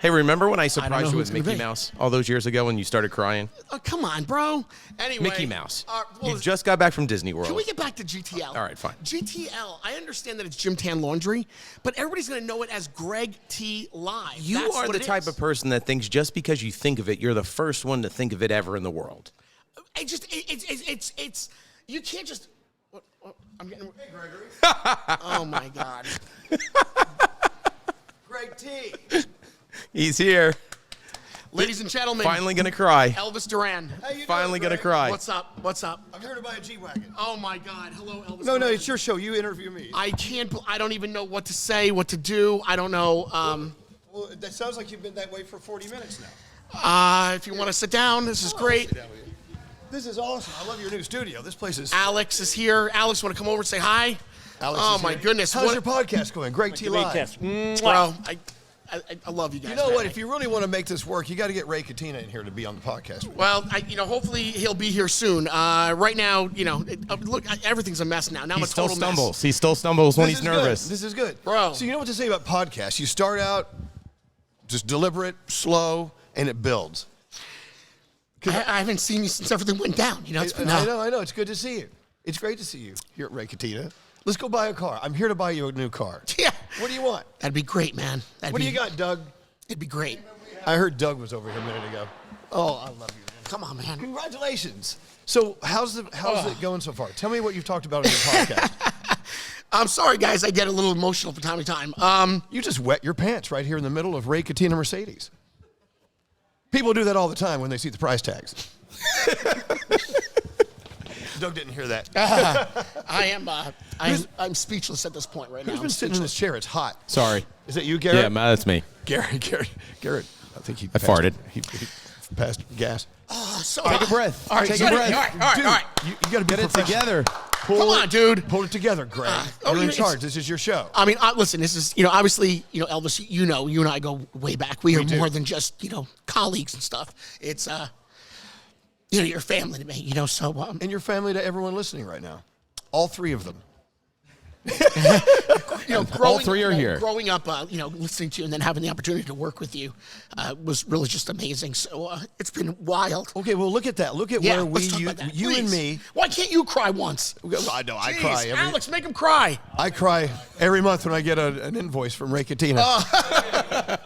Hey, remember when I surprised you with Mickey Mouse all those years ago when you started crying? Oh, come on, bro. Anyway. Mickey Mouse. You just got back from Disney World. Can we get back to GTL? All right, fine. GTL, I understand that it's Jim Tan Laundry, but everybody's going to know it as Greg T Live. You are the type of person that thinks just because you think of it, you're the first one to think of it ever in the world. It's you can't just. I'm getting. Hey, Gregory. Oh my God. Greg T. He's here. Ladies and gentlemen. Finally gonna cry. Elvis Duran. Finally gonna cry. What's up? I'm here to buy a G-Wagon. Oh my God. Hello, Elvis. No, Duran. it's your show. You interview me. I don't even know what to say, what to do. I don't know. Well, that sounds like you've been that way for 40 minutes now. If you want to sit down, this is great. This is awesome. I love your new studio. This place is. Alex is here. Alex, want to come over and say hi? Alex oh is my here. goodness. How's your podcast going? Great T Live. Bro, I love you guys. You know man. what? If you really want to make this work, you got to get Ray Catena in here to be on the podcast. Well, hopefully he'll be here soon. Right now, look, everything's a mess now. Now I'm a total mess. He still stumbles when he's nervous. This is good. Bro. So you know what to say about podcasts. You start out just deliberate, slow, and it builds. I haven't seen you since everything went down. It's been I know. It's good to see you. It's great to see you here at Ray Catena. Let's go buy a car. I'm here to buy you a new car. Yeah. What do you want? That'd be great, man. What do you got, Doug? It'd be great. I heard Doug was over here a minute ago. Oh, I love you, man. Come on, man. Congratulations. So how's it going so far? Tell me what you've talked about on your podcast. I'm sorry, guys. I get a little emotional from time to time. You just wet your pants right here in the middle of Ray Catena Mercedes. People do that all the time when they see the price tags. Doug didn't hear that. I'm speechless at this point right now. Who's been sitting in this chair? It's hot. Sorry. Is that you, Garrett? Yeah, that's me. Garrett. I think he farted. He passed gas. Oh, so Take a breath. All right, Take a breath. All right. You got to be Get it together. Come on, dude. Pull it together, Greg. You're in charge. This is your show. I mean, listen, this is, obviously, Elvis, you and I go way back. We are more than just, colleagues and stuff. It's, your family to me, so. And your family to everyone listening right now. All three of them. All three are here. Growing up, listening to you and then having the opportunity to work with you was really just amazing. So it's been wild. Okay, well, look at that. Look at Yeah, where let's talk about that, you please. and me. Why can't you cry once? I know, I Jeez, cry. Alex, make him cry. I cry every month when I get an invoice from Ray Catena.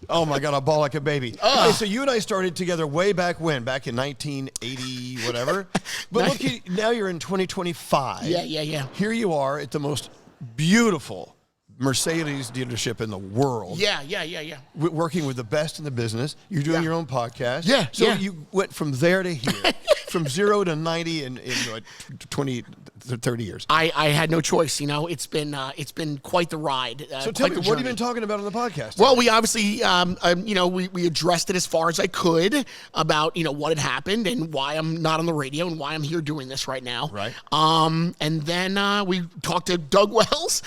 Oh my God, I bawl like a baby. Okay, so you and I started together way back when? Back in 1980, whatever. But look, now you're in 2025. Yeah. Here you are at the most beautiful Mercedes dealership in the world. Yeah. Working with the best in the business. You're doing your own podcast. Yeah, So yeah. you went from there to here, from 0 to 90 in 20, 30 years. I had no choice. It's been quite the ride. So tell quite me, the what have you journey. been talking about on the podcast? Well, we obviously, we addressed it as far as I could about, what had happened and why I'm not on the radio and why I'm here doing this right now. Right. And then we talked to Doug Wells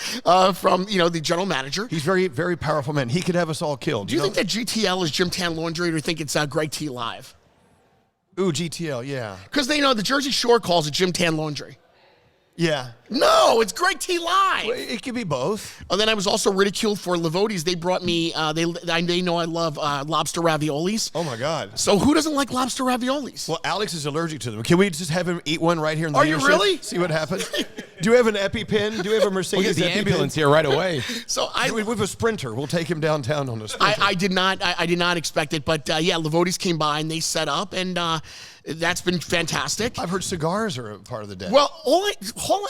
from, the general manager. He's very, very powerful man. He could have us all killed. Do you think that GTL is Jim Tan Laundry, or do you think it's Greg T Live? Ooh, GTL, yeah. Because the Jersey Shore calls it Jim Tan Laundry. Yeah. No, it's Greg T Live. Well, it could be both. And then I was also ridiculed for Livodi's. They brought me, they know I love lobster raviolis. Oh, my God. So who doesn't like lobster raviolis? Well, Alex is allergic to them. Can we just have him eat one right here in the Are you dealership? really? See what happens? Do you have an EpiPen? Do you have a Mercedes We'll get the EpiPen? ambulance here right away. So We have a Sprinter. We'll take him downtown on a Sprinter. I did not expect it, but Livodi's came by and they set up, and that's been fantastic. I've heard cigars are a part of the day. Well,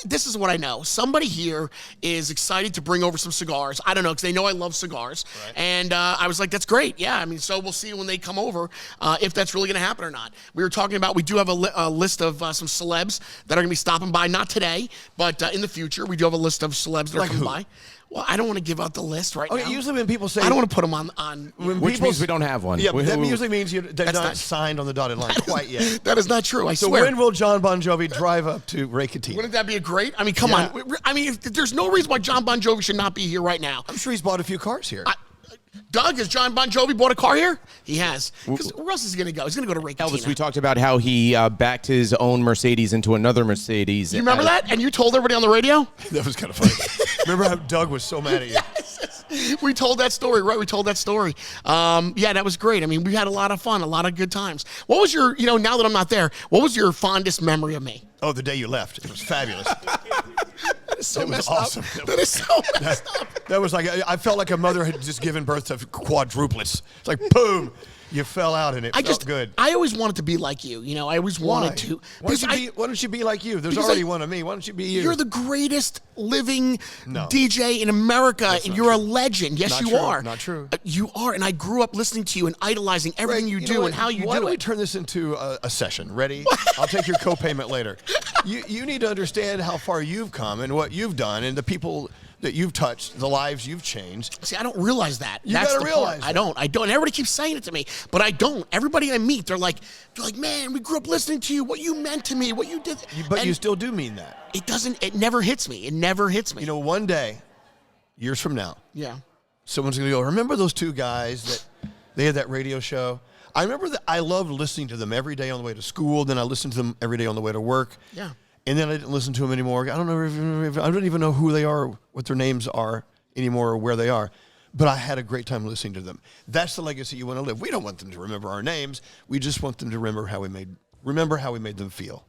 this is what I know. Somebody here is excited to bring over some cigars. I don't know, because they know I love cigars. Right. And I was like, that's great. Yeah, so we'll see when they come over if that's really going to happen or not. We were talking about, we do have a list of some celebs that are going to be stopping by, not today, but in the future. We do have a list of celebs that are coming by. Well, I don't want to give out the list right now. Usually when people say... I don't want to put them on Which means we don't have one. Yeah, that usually means they're not signed on the dotted line quite yet. That is not true, I So swear. when will John Bon Jovi drive up to Ray Catena? Wouldn't that be great? Come on. There's no reason why John Bon Jovi should not be here right now. I'm sure he's bought a few cars here. Doug, has John Bon Jovi bought a car here? He has. Because where else is he going to go? He's going to go to Ray Catena. Elvis, we talked about how he backed his own Mercedes into another Mercedes. You remember that? And you told everybody on the radio? That was kind of funny. Remember how Doug was so mad at you? Yes. We told that story, right? We told that story. That was great. We had a lot of fun, a lot of good times. What was your, now that I'm not there, what was your fondest memory of me? Oh, the day you left. It was fabulous. That is so messed awesome. up. That is so messed up. That was like, I felt like a mother had just given birth to quadruplets. It's like, boom, you fell out and it felt good. I always wanted to be like you. I always wanted to. Why don't you be like you? There's already one of me. Why don't you be you? You're the greatest living DJ in America, and you're a legend. Yes, you are. Not true. You are, and I grew up listening to you and idolizing everything you do and how you do it. Why don't we turn this into a session? Ready? I'll take your co-payment later. You need to understand how far you've come and what you've done and the people that you've touched, the lives you've changed. See, I don't realize that. You gotta realize that. I don't. Everybody keeps saying it to me, but I don't. Everybody I meet, they're like, man, we grew up listening to you, what you meant to me, what you did. But you still do mean that. It never hits me. It never hits me. One day, years from now, yeah, someone's going to go, remember those two guys that they had that radio show? I remember that I loved listening to them every day on the way to school. Then I listened to them every day on the way to work. Yeah. And then I didn't listen to them anymore. I don't even know who they are, what their names are anymore, or where they are. But I had a great time listening to them. That's the legacy you want to live. We don't want them to remember our names. We just want them to remember how we made them feel.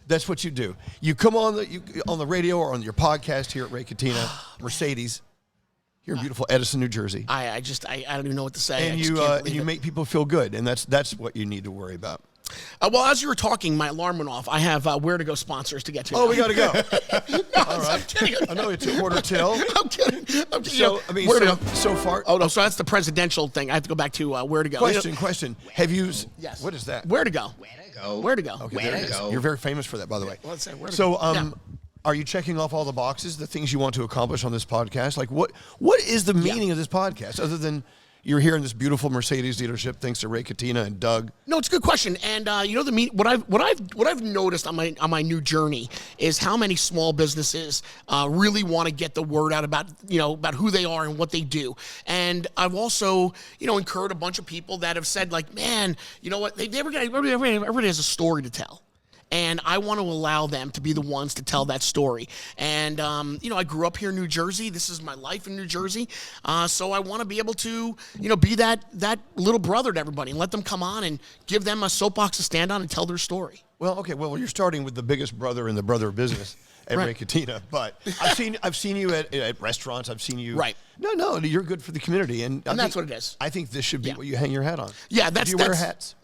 That's what you do. You come on the radio or on your podcast here at Ray Catena, Mercedes, here in beautiful Edison, New Jersey. I don't even know what to say. And you make people feel good, and that's what you need to worry about. Well, as you were talking, my alarm went off. I have Where to Go sponsors to get to. Oh, we got to go. No, all right. I'm kidding. I know it's a quarter till. I'm kidding. So, Where to Go? So far. Oh, no, so that's the presidential thing. I have to go back to Where to Go. Question. Have you... Yes. What is that? Where to Go. Where to Go. Okay, Where to Go. You're very famous for that, by the way. Well, let's say Where to Go. So, are you checking off all the boxes, the things you want to accomplish on this podcast? Like, what is the meaning of this podcast, other than... You're here in this beautiful Mercedes dealership, thanks to Ray Catena and Doug. No, it's a good question, and what I've noticed on my new journey is how many small businesses really want to get the word out about who they are and what they do, and I've also incurred a bunch of people that have said like, man, you know what, everybody has a story to tell. and I want to allow them to be the ones to tell that story. And, I grew up here in New Jersey. This is my life in New Jersey. So I want to be able to, be that little brother to everybody and let them come on and give them a soapbox to stand on and tell their story. Well, okay. Well, you're starting with the biggest brother in the brother business at Ray Catena, but I've seen you at restaurants. I've seen you. Right. No, you're good for the community, and that's what it is. I think this should be what you hang your hat on. Yeah, Do you wear hats?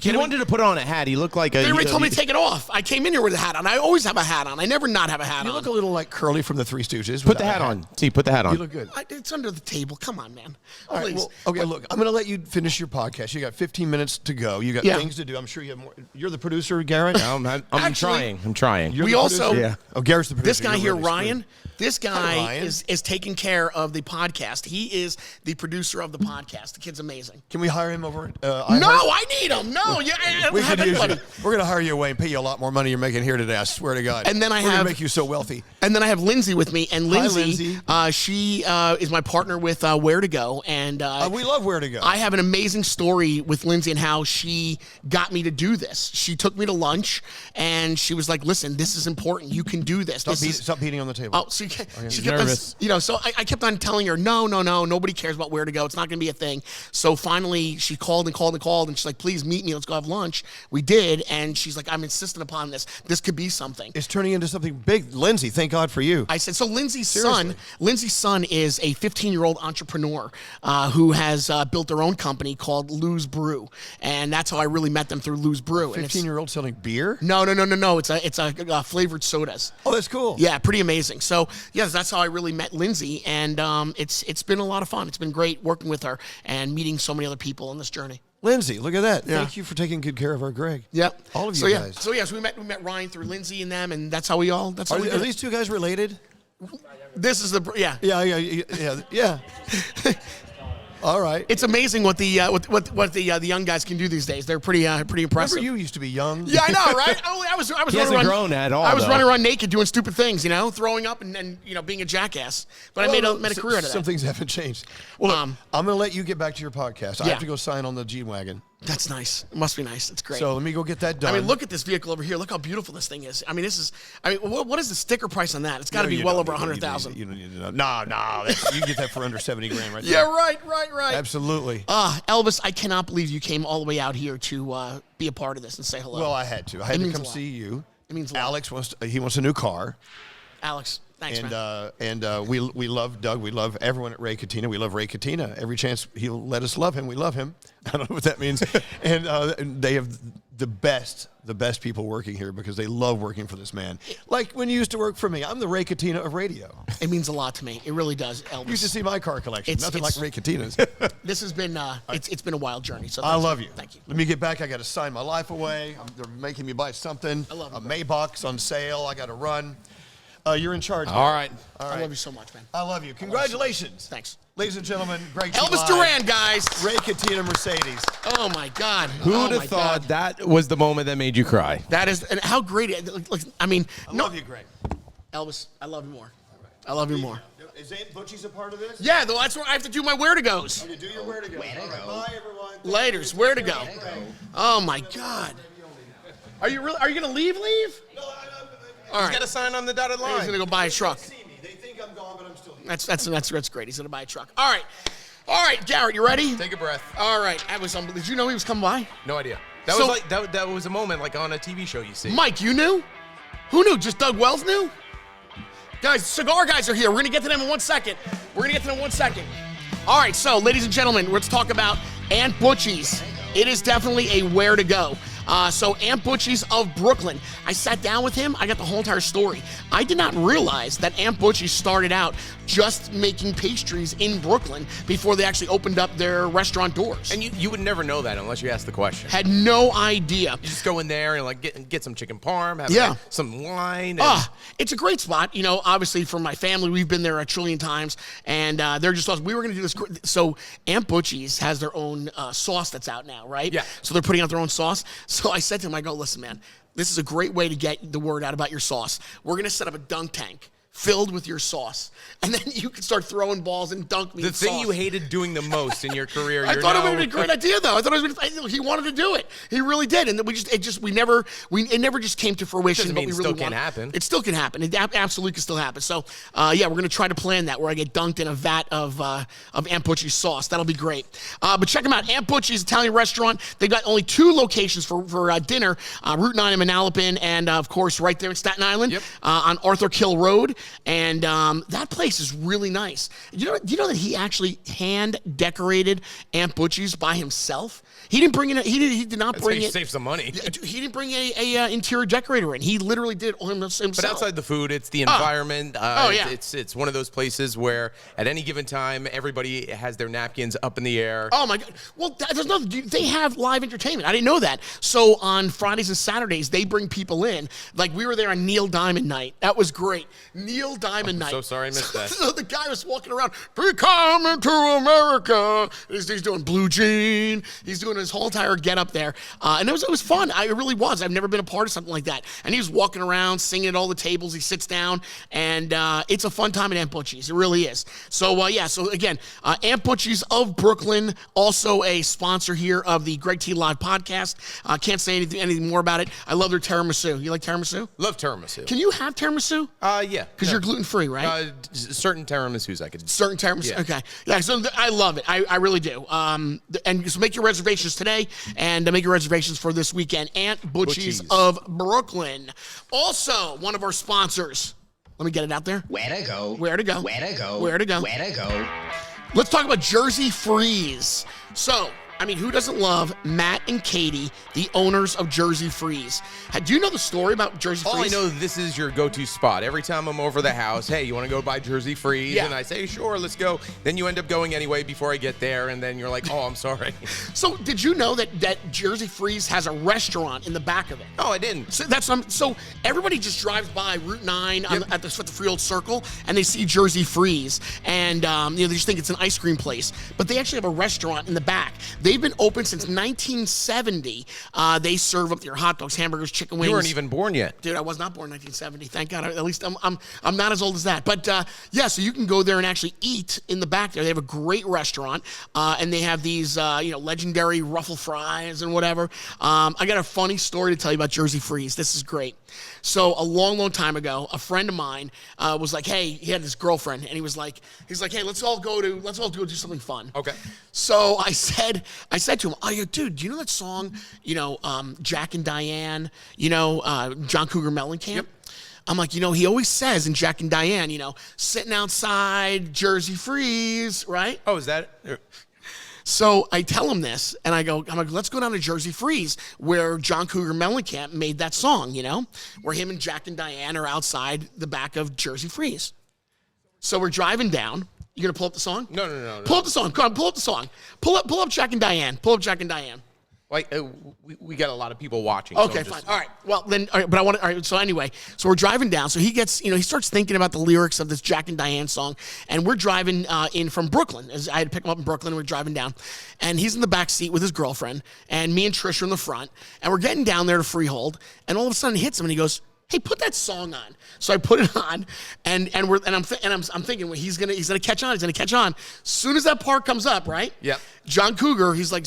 He wanted to put on a hat. He looked like a. They already told me to take it off. I came in here with a hat on. I always have a hat on. I never not have a hat on. You look a little like Curly from the Three Stooges. Put the hat on. See, put the hat on. You look good. It's under the table. Come on, man. All right. Well, okay, look, I'm going to let you finish your podcast. You got 15 minutes to go. You got things to do. I'm sure you have more. You're the producer, Garrett? No, I'm trying. I'm trying. We also. Yeah. Oh, Garrett's the producer. This guy here, Ryan. Screwed. This guy Hi, Ryan. is taking care of the podcast. He is the producer of the podcast. The kid's amazing. Can we hire him over? I need him. No, I don't we have could use anybody. you. We're going to hire you away and pay you a lot more money you're making here today. I swear to God. And then we're gonna make you so wealthy. And then I have Lindsay with me. And Lindsay. She is my partner with Where to Go. And we love Where to Go. I have an amazing story with Lindsay and how she got me to do this. She took me to lunch and she was like, "Listen, this is important. You can do this." Stop beating on the table. Oh, so she kept on, so I kept on telling her, no, nobody cares about Where to Go. It's not going to be a thing. So finally, she called, and she's like, "Please meet me. Let's go have lunch." We did, and she's like, "I'm insistent upon this. This could be something." It's turning into something big. Lindsay, thank God for you. I said, so Lindsay's son is a 15-year-old entrepreneur who has built their own company called Lou's Brew, and that's how I really met them, through Lou's Brew. 15-year-old selling beer? No. It's a flavored sodas. Oh, that's cool. Yeah, pretty amazing. So, yes, that's how I really met Lindsay, and it's been a lot of fun. It's been great working with her and meeting so many other people on this journey. Lindsay, look at that. Yeah. Thank you for taking good care of our Greg. Yep. All of you guys. So we met Ryan through Lindsay and them, and that's how we all. That's how we Are these two guys related? This is the Yeah. All right. It's amazing what the young guys can do these days. They're pretty impressive. Remember you used to be young? Yeah, I know, right? I was He running hasn't around, grown at all. I was running around naked doing stupid things, throwing up and being a jackass. But I made a career out of that. Some things haven't changed. Well, look, I'm going to let you get back to your podcast. I have to go sign on the G-Wagon. That's nice. It must be nice. It's great. So let me go get that done. I mean, look at this vehicle over here. Look how beautiful this thing is. I mean, what is the sticker price on that? It's got to be well over 100,000. You don't need to know. No. You can get that for under 70 grand right there. Yeah, right. Absolutely. Elvis, I cannot believe you came all the way out here to be a part of this and say hello. Well, I had to. I had to come see you. It means a lot. Alex wants a new car. Alex, thanks, man. And we love Doug. We love everyone at Ray Catena. We love Ray Catena. Every chance he'll let us love him, we love him. I don't know what that means. And they have the best people working here because they love working for this man. Like when you used to work for me. I'm the Ray Catena of radio. It means a lot to me. It really does, Elvis. You should see my car collection. Nothing like Ray Catena's. This has been it's been a wild journey. So I love you. Thank you. Let me get back. I got to sign my life away. They're making me buy something. I love you, a Maybach's on sale. I got to run. You're in charge. All right. I love you so much, man. I love you. Congratulations. Thanks. Ladies and gentlemen, Greg Elvis Duran, guys. Ray Catena Mercedes. Oh, my God. Who'd have thought that was the moment that made you cry? That is, and how great. I mean, I love you, Greg. Elvis, I love you more. I love you more. Is Aunt Butchie's a part of this? Yeah, though that's where I have to do my Where to Goes. Okay, do your Where to Go. Bye, everyone. Laters, Where to Go. Oh, my God. Are you going to leave? No, All right. He's got to sign on the dotted line. He's going to go buy a truck. see me. They think I'm gone, but I'm still here. That's great. He's going to buy a truck. All right, Garrett, you ready? Take a breath. All right. Did you know he was coming by? No idea. That was a moment like on a TV show you see. Mike, you knew? Who knew? Just Doug Wells knew? Guys, cigar guys are here. We're going to get to them in 1 second. All right, so, ladies and gentlemen, let's talk about Aunt Butchie's. It is definitely a Where to Go. So Aunt Butchie's of Brooklyn. I sat down with him. I got the whole entire story. I did not realize that Aunt Butchie's started out just making pastries in Brooklyn before they actually opened up their restaurant doors. And you would never know that unless you asked the question. Had no idea. You just go in there and get some chicken parm, have some wine. It's a great spot. Obviously for my family, we've been there a trillion times, and they're just awesome. We were going to do this. So Aunt Butchie's has their own sauce that's out now, right? Yeah. So they're putting out their own sauce. So I said to him, I go, listen, man, this is a great way to get the word out about your sauce. We're going to set up a dunk tank filled with your sauce. And then you can start throwing balls and dunk me The in thing sauce. you hated doing the most in your career. I thought it would have been a great idea, though. I thought he wanted to do it. He really did, and it never just came to fruition. Doesn't But mean we it really still can happen. It still can happen. It absolutely can still happen. So, yeah, we're gonna try to plan that where I get dunked in a vat of Aunt Butchie's sauce. That'll be great. But check them out, Aunt Butchie's Italian restaurant. They've got only 2 locations for dinner: Route 9 in Manalapan, and of course, right there in Staten Island on Arthur Kill Road. And that place is really nice. Do you know that he actually hand decorated Aunt Butchie's by himself? He didn't bring in. He did not bring it. Save some money. He didn't bring a interior decorator in. He literally did it all himself. But outside the food, it's the environment. Yeah. It's one of those places where at any given time, everybody has their napkins up in the air. Oh my God! Well, there's nothing. They have live entertainment. I didn't know that. So on Fridays and Saturdays, they bring people in. Like we were there on Neil Diamond night. That was great. Neil Diamond night. So sorry I missed that. So the guy was walking around. Be coming to America. He's doing blue jean. He's doing his whole entire get up there, and it was fun. It really was. I've never been a part of something like that. And he was walking around, singing at all the tables. He sits down, and it's a fun time at Aunt Butchie's. It really is. So yeah. So again, Aunt Butchie's of Brooklyn, also a sponsor here of the Greg T Live podcast. Can't say anything more about it. I love their tiramisu. You like tiramisu? Love tiramisu. Can you have tiramisu? Yeah. Because you're gluten free, right? Certain tiramisus I could. Certain tiramisu. Yeah. Okay. Yeah. So I love it. I really do. And so make your reservations today, and make your reservations for this weekend. Aunt Butchie's of Brooklyn. Also, one of our sponsors. Let me get it out there. Where to go? Where to go? Where to go? Where to go? Where to go? Let's talk about Jersey Freeze. So, I mean, who doesn't love Matt and Katie, the owners of Jersey Freeze? Do you know the story about Jersey Freeze? All I know, this is your go-to spot. Every time I'm over the house, hey, you want to go buy Jersey Freeze? Yeah. And I say, sure, let's go. Then you end up going anyway before I get there, and then you're like, oh, I'm sorry. So, did you know that Jersey Freeze has a restaurant in the back of it? Oh, I didn't. So everybody just drives by Route 9 at the Freehold Circle, and they see Jersey Freeze, and they just think it's an ice cream place. But they actually have a restaurant in the back. They've been open since 1970. They serve up their hot dogs, hamburgers, chicken wings. You weren't even born yet. Dude, I was not born in 1970. Thank God. At least I'm not as old as that. But yeah, so you can go there and actually eat in the back there. They have a great restaurant, and they have these legendary ruffle fries and whatever. I got a funny story to tell you about Jersey Freeze. This is great. So a long, long time ago, a friend of mine was like, hey, he had this girlfriend, and he's like, hey, let's all go do something fun. Okay. So I said to him, oh, dude, do you know that song, Jack and Diane, John Cougar Mellencamp? Yep. I'm like, he always says in Jack and Diane, sitting outside Jersey Freeze, right? Oh, is that? So I tell him this, and I'm like, let's go down to Jersey Freeze, where John Cougar Mellencamp made that song, where him and Jack and Diane are outside the back of Jersey Freeze. So we're driving down. You gonna pull up the song? No. Pull up the song. Come on, pull up the song. Pull up Jack and Diane. Pull up Jack and Diane. Like we got a lot of people watching. Okay, fine. All right. Well, then, all right, but all right. So anyway, so we're driving down. So he gets, he starts thinking about the lyrics of this Jack and Diane song, and we're driving in from Brooklyn. As I had to pick him up in Brooklyn, and we're driving down, and he's in the back seat with his girlfriend, and me and Trish are in the front, and we're getting down there to Freehold, and all of a sudden it hits him, and he goes, hey, put that song on. So I put it on, and I'm thinking, well, he's gonna catch on. He's gonna catch on. As soon as that part comes up, right? Yep. John Cougar, he's like,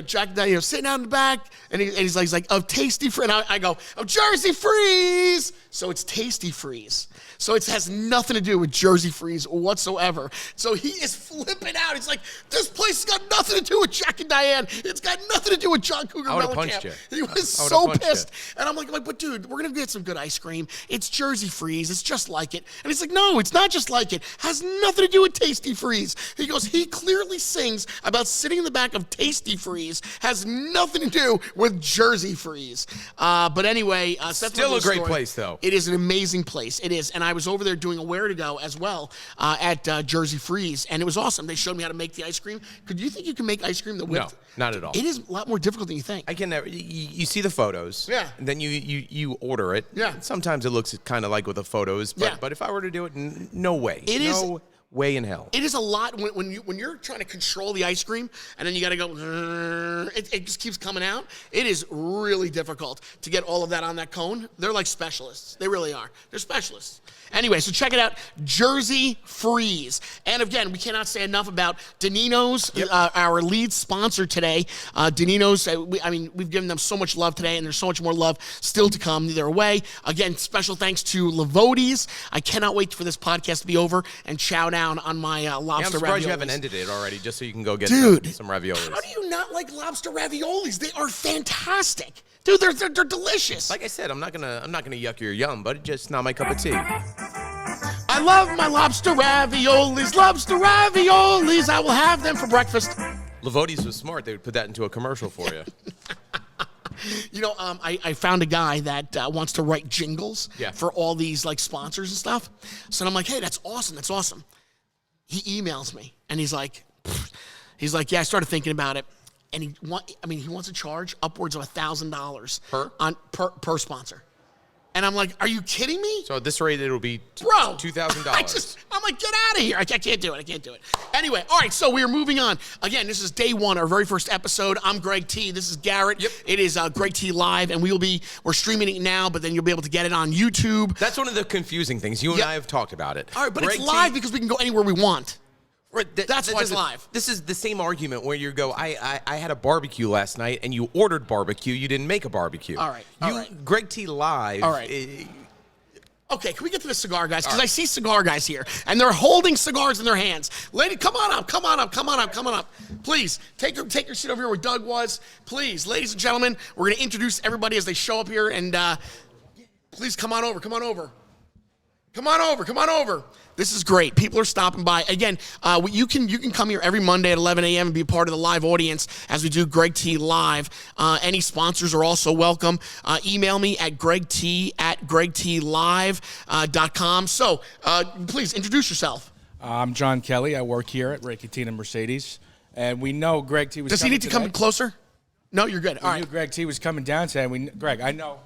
Jack, sitting out in the back, and he's like, of Tasty Freeze. And I go, of Jersey Freeze. So it's Tasty Freeze. So it has nothing to do with Jersey Freeze whatsoever. So he is flipping out. He's like, this place has got nothing to do with Jack and Diane. It's got nothing to do with John Cougar I would've Mellencamp. punched you. He was I so would've punched pissed. you. And I'm like, but dude, we're going to get some good ice cream. It's Jersey Freeze. It's just like it. And he's like, no, it's not just like it. Has nothing to do with Tasty Freeze. He goes, he clearly sings about sitting in the back of Tasty Freeze. Has nothing to do with Jersey Freeze. But anyway, Still a great place, though. It is an amazing place. It is. And I was over there doing a where to go as well at Jersey Freeze. And it was awesome. They showed me how to make the ice cream. Could you think you can make ice cream that No, not at all. It is a lot more difficult than you think. I can never. You see the photos. Yeah. And then you order it. Yeah. Sometimes it looks kind of like with the photos. But, Yeah. but if I were to do it, no way. It is. way in hell. It is a lot when you're trying to control the ice cream and then you got to go. It just keeps coming out. It is really difficult to get all of that on that cone. They're like specialists. They really are. They're specialists. Anyway, so check it out, Jersey Freeze. And again, we cannot say enough about Danino's, our lead sponsor today. Danino's, we've given them so much love today, and there's so much more love still to come their way. Again, special thanks to Lavodi's. I cannot wait for this podcast to be over and chow down on my lobster raviolis. I'm surprised you haven't ended it already, just so you can go get some raviolis. How do you not like lobster raviolis? They are fantastic. Dude, they're delicious. Like I said, I'm not gonna yuck your yum, but it's just not my cup of tea. I love my lobster raviolis. Lobster raviolis. I will have them for breakfast. Lavodi's was smart. They would put that into a commercial for you. I found a guy that wants to write jingles for all these like sponsors and stuff. So I'm like, hey, that's awesome. That's awesome. He emails me and he's like, yeah, I started thinking about it. And he wants to charge upwards of $1,000 per sponsor. And I'm like, are you kidding me? So at this rate, it'll be $2,000. I'm like, get out of here. I can't do it. Anyway, all right, so we are moving on. Again, this is day one, our very first episode. I'm Greg T. This is Garrett. Yep. It is Greg T Live, and we're streaming it now, but then you'll be able to get it on YouTube. That's one of the confusing things. You and I have talked about it. All right, but Greg it's live because we can go anywhere we want. Right, that's why it's live. This is the same argument where you go, I had a barbecue last night, and you ordered barbecue. You didn't make a barbecue. All right. Greg T Live. All right. Okay, can we get to the cigar guys? Because I see cigar guys here, and they're holding cigars in their hands. Lady, come on up. Please, take your seat over here where Doug was. Please, ladies and gentlemen, we're going to introduce everybody as they show up here, and please come on over. This is great. People are stopping by. Again, you can come here every Monday at 11 a.m. and be a part of the live audience as we do Greg T Live. Any sponsors are also welcome. Email me at gregt@gregtlive.com. So please introduce yourself. I'm John Kelly. I work here at Catena Mercedes. And we know Greg T was Does he need to come closer? No, you're good. We knew Greg T was coming down today. Greg, I know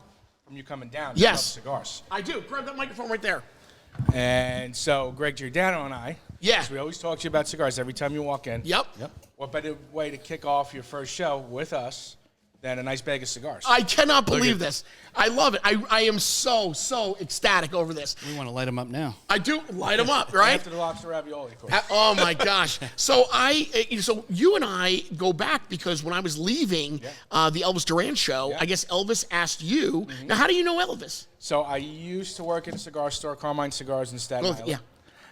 from you coming down, you love cigars. I do. Grab that microphone right there. And so Greg Giordano and I, we always talk to you about cigars every time you walk in. Yep. What better way to kick off your first show with us than a nice bag of cigars? I cannot believe this. I love it. I am so ecstatic over this. We want to light them up now. I do light them up, right? After the lobster ravioli, of course. Oh my gosh! So you and I go back because when I was leaving the Elvis Duran show, I guess Elvis asked you. Mm-hmm. Now, how do you know Elvis? So I used to work at a cigar store, Carmine Cigars in Staten Island. Yeah.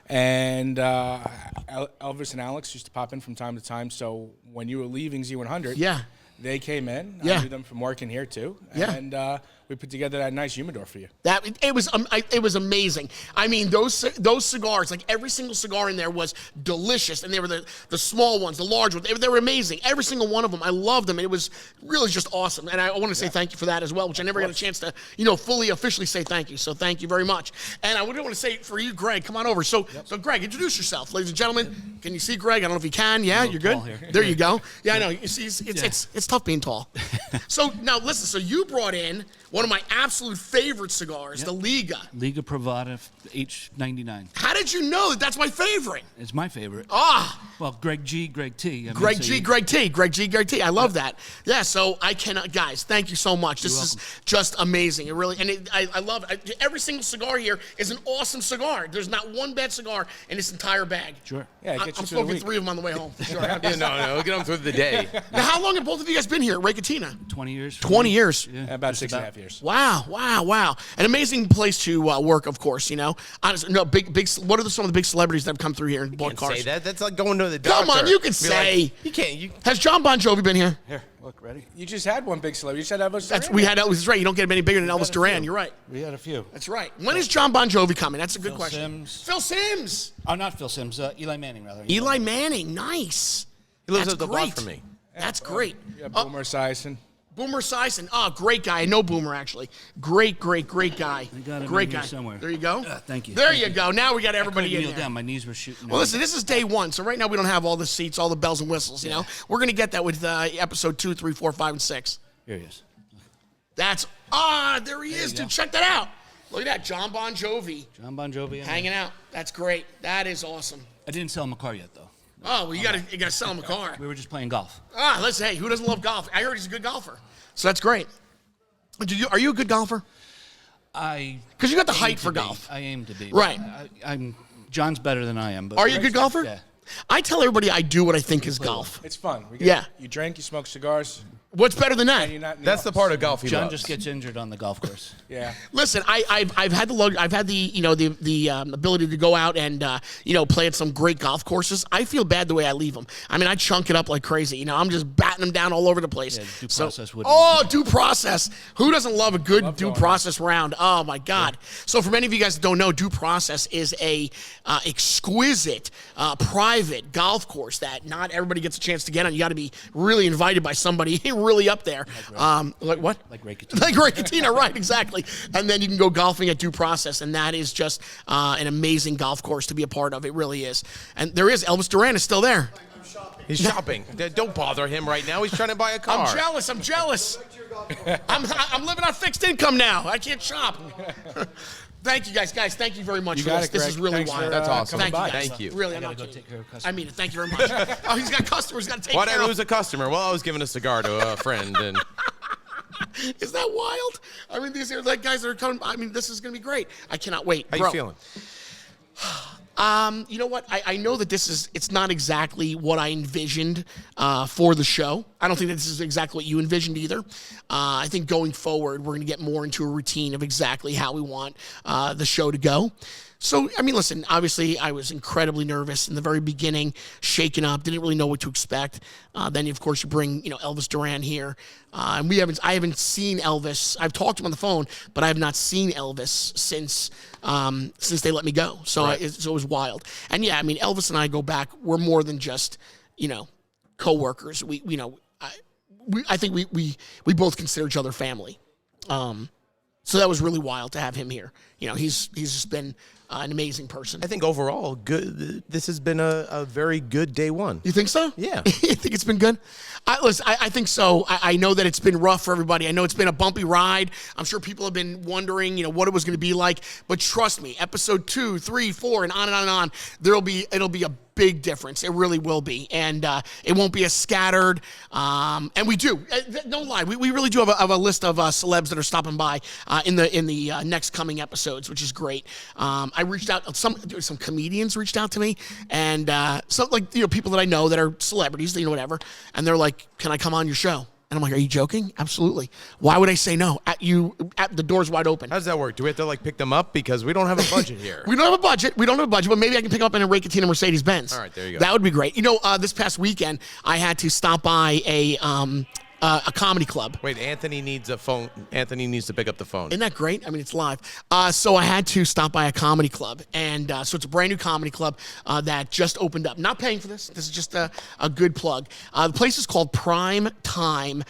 And Elvis and Alex used to pop in from time to time. So when you were leaving Z100, they came in. I knew them from working here too. And we put together that nice humidor for you. It was amazing. I mean, those cigars, like every single cigar in there was delicious, and they were the small ones, the large ones. They were amazing. Every single one of them, I loved them, and it was really just awesome. And I want to say thank you for that as well, which I never got a chance to, fully officially say thank you. So thank you very much. And I would want to say for you, Greg, come on over. So Greg, introduce yourself, ladies and gentlemen. Can you see Greg? I don't know if you can. Yeah, you're good. There you go. Yeah, I know. You see, it's tough being tall. So now listen. So you brought in one of my absolute favorite cigars, the Liga. Liga Privada H99. How did you know that that's my favorite? It's my favorite. Well, Greg G, Greg T. Greg G, Greg T. I love that. Yeah, so I cannot, guys, thank you so much. This is just amazing. It really, and I love it. Every single cigar here is an awesome cigar. There's not one bad cigar in this entire bag. Sure. Yeah, I'm smoking 3 of them on the way home. For sure. No, get them through the day. Now, how long have both of you guys been here at Catena? 20 years. 20 years. Yeah, about 6.5 years. Wow. An amazing place to work, of course, Honestly, no, big. What are some of the big celebrities that have come through here and bought cars? Say that. That's like going to the doctor. Come on, you can say. You can't. Has John Bon Jovi been here? Here, look, ready? You just had one big celebrity. You said Elvis Duran. We had Elvis. That's right. You don't get him any bigger than Elvis Duran. You're right. We had a few. That's right. When is John Bon Jovi coming? That's a good question. Sims. Phil Sims. Oh, not Phil Sims. Eli Manning, rather. Eli Manning. Nice. He lives up the block from me. That's great. Yeah, Boomer Esiason. Boomer Esiason. Great guy. I know Boomer, actually. Great guy. Great guy. Somewhere. There you go. Thank you. There you go. Now we got everybody in kneel there. down. My knees were shooting. Well, listen, this is day one, so right now we don't have all the seats, all the bells and whistles, We're going to get that with episode 2, 3, 4, 5, and 6. Here he is. That's, there he is, dude. Check that out. Look at that, John Bon Jovi. John Bon Jovi. Hanging out. That's great. That is awesome. I didn't sell him a car yet, though. Oh, well, you gotta sell him a car. We were just playing golf. Hey, who doesn't love golf? I heard he's a good golfer, so that's great. Are you a good golfer? Because you got the height for golf. I aim to be. Right. John's better than I am. But Are you a good golfer? Yeah. I tell everybody I do what I think is golf. It's fun. You drink, you smoke cigars. What's better than that? That's the part of golf he John loves. just gets injured on the golf course. Yeah. Listen, I've had the ability to go out and play at some great golf courses. I feel bad the way I leave them. I mean, I chunk it up like crazy. I'm just batting them down all over the place. Yeah, due process would. Due process. Who doesn't love a good due process round? Oh my God. Yeah. So for many of you guys that don't know, due process is a exquisite private golf course that not everybody gets a chance to get on. You got to be really invited by somebody really up there. Like what? Like Ray Catena. Like Ray Catena, right, exactly. And then you can go golfing at Due Process, and that is just an amazing golf course to be a part of. It really is. And there is, Elvis Duran is still there. He's shopping. Don't bother him right now. He's trying to buy a car. I'm jealous. I'm living on fixed income now. I can't shop. Thank you, guys. Guys, thank you very much for this. This is really wild. That's awesome. Thank you, guys. Thank you. Really, I'm not kidding. I mean it. Thank you very much. He's got customers. He's got to take care of. Why'd I lose a customer? Well, I was giving a cigar to a friend. And is that wild? I mean, these are like guys that are coming. I mean, this is going to be great. I cannot wait. How you feeling? You know what? I know that it's not exactly what I envisioned for the show. I don't think that this is exactly what you envisioned either. I think going forward, we're going to get more into a routine of exactly how we want the show to go. So, I mean, listen, obviously I was incredibly nervous in the very beginning, shaken up, didn't really know what to expect. Then, of course, you bring, Elvis Duran here. And I haven't seen Elvis. I've talked to him on the phone, but I have not seen Elvis since they let me go. So, right. So it was wild. And yeah, I mean, Elvis and I go back. We're more than just, co-workers. I think we both consider each other family. So that was really wild to have him here. He's just been an amazing person. I think overall, good. This has been a very good day one. You think so? Yeah. You think it's been good? I think so. I know that it's been rough for everybody. I know it's been a bumpy ride. I'm sure people have been wondering, what it was going to be like. But trust me, episode 2, 3, 4, and on and on and on, it'll be a big difference. It really will be. And it won't be as scattered. And we do. Don't lie. We really do have a list of celebs that are stopping by in the next coming episodes, which is great. I reached out. Some comedians reached out to me. And people that I know that are celebrities, whatever. And they're like, can I come on your show? And I'm like, are you joking? Absolutely. Why would I say no? The door's wide open. How does that work? Do we have to pick them up? Because we don't have a budget here. We don't have a budget, but maybe I can pick up in a Ray Catena Mercedes-Benz. All right, there you go. That would be great. This past weekend, I had to stop by a comedy club. Wait, Anthony needs a phone. Anthony needs to pick up the phone. Isn't that great? I mean, it's live. So I had to stop by a comedy club. And so it's a brand new comedy club that just opened up. Not paying for this. This is just a good plug. The place is called Prime Time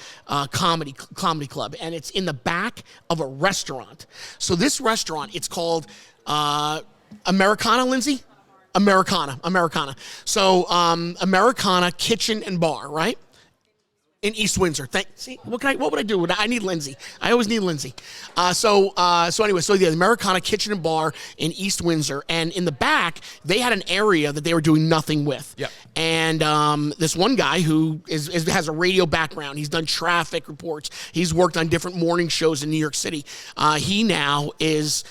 Comedy Club. And it's in the back of a restaurant. So this restaurant, it's called Americana, Lindsay? Americana. So Americana Kitchen and Bar, right? In East Windsor. What would I do? I need Lindsay. I always need Lindsay. So the Americana Kitchen and Bar in East Windsor, and in the back they had an area that they were doing nothing with. Yep. And this one guy who has a radio background, he's done traffic reports, he's worked on different morning shows in New York City. He now is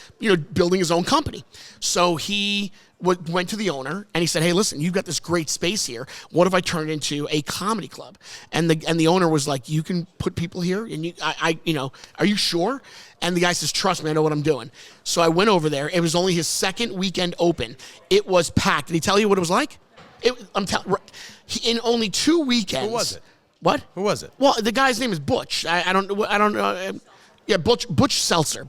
building his own company. So he went to the owner and he said, hey, listen, you've got this great space here. What if I turn it into a comedy club? And the owner was like, you can put people here? And are you sure? And the guy says, trust me, I know what I'm doing. So I went over there. It was only his second weekend open. It was packed. Did he tell you what it was like? In only 2 weekends. Who was it? What? Who was it? Well, the guy's name is Butch. I don't know. Yeah, Butch Seltzer.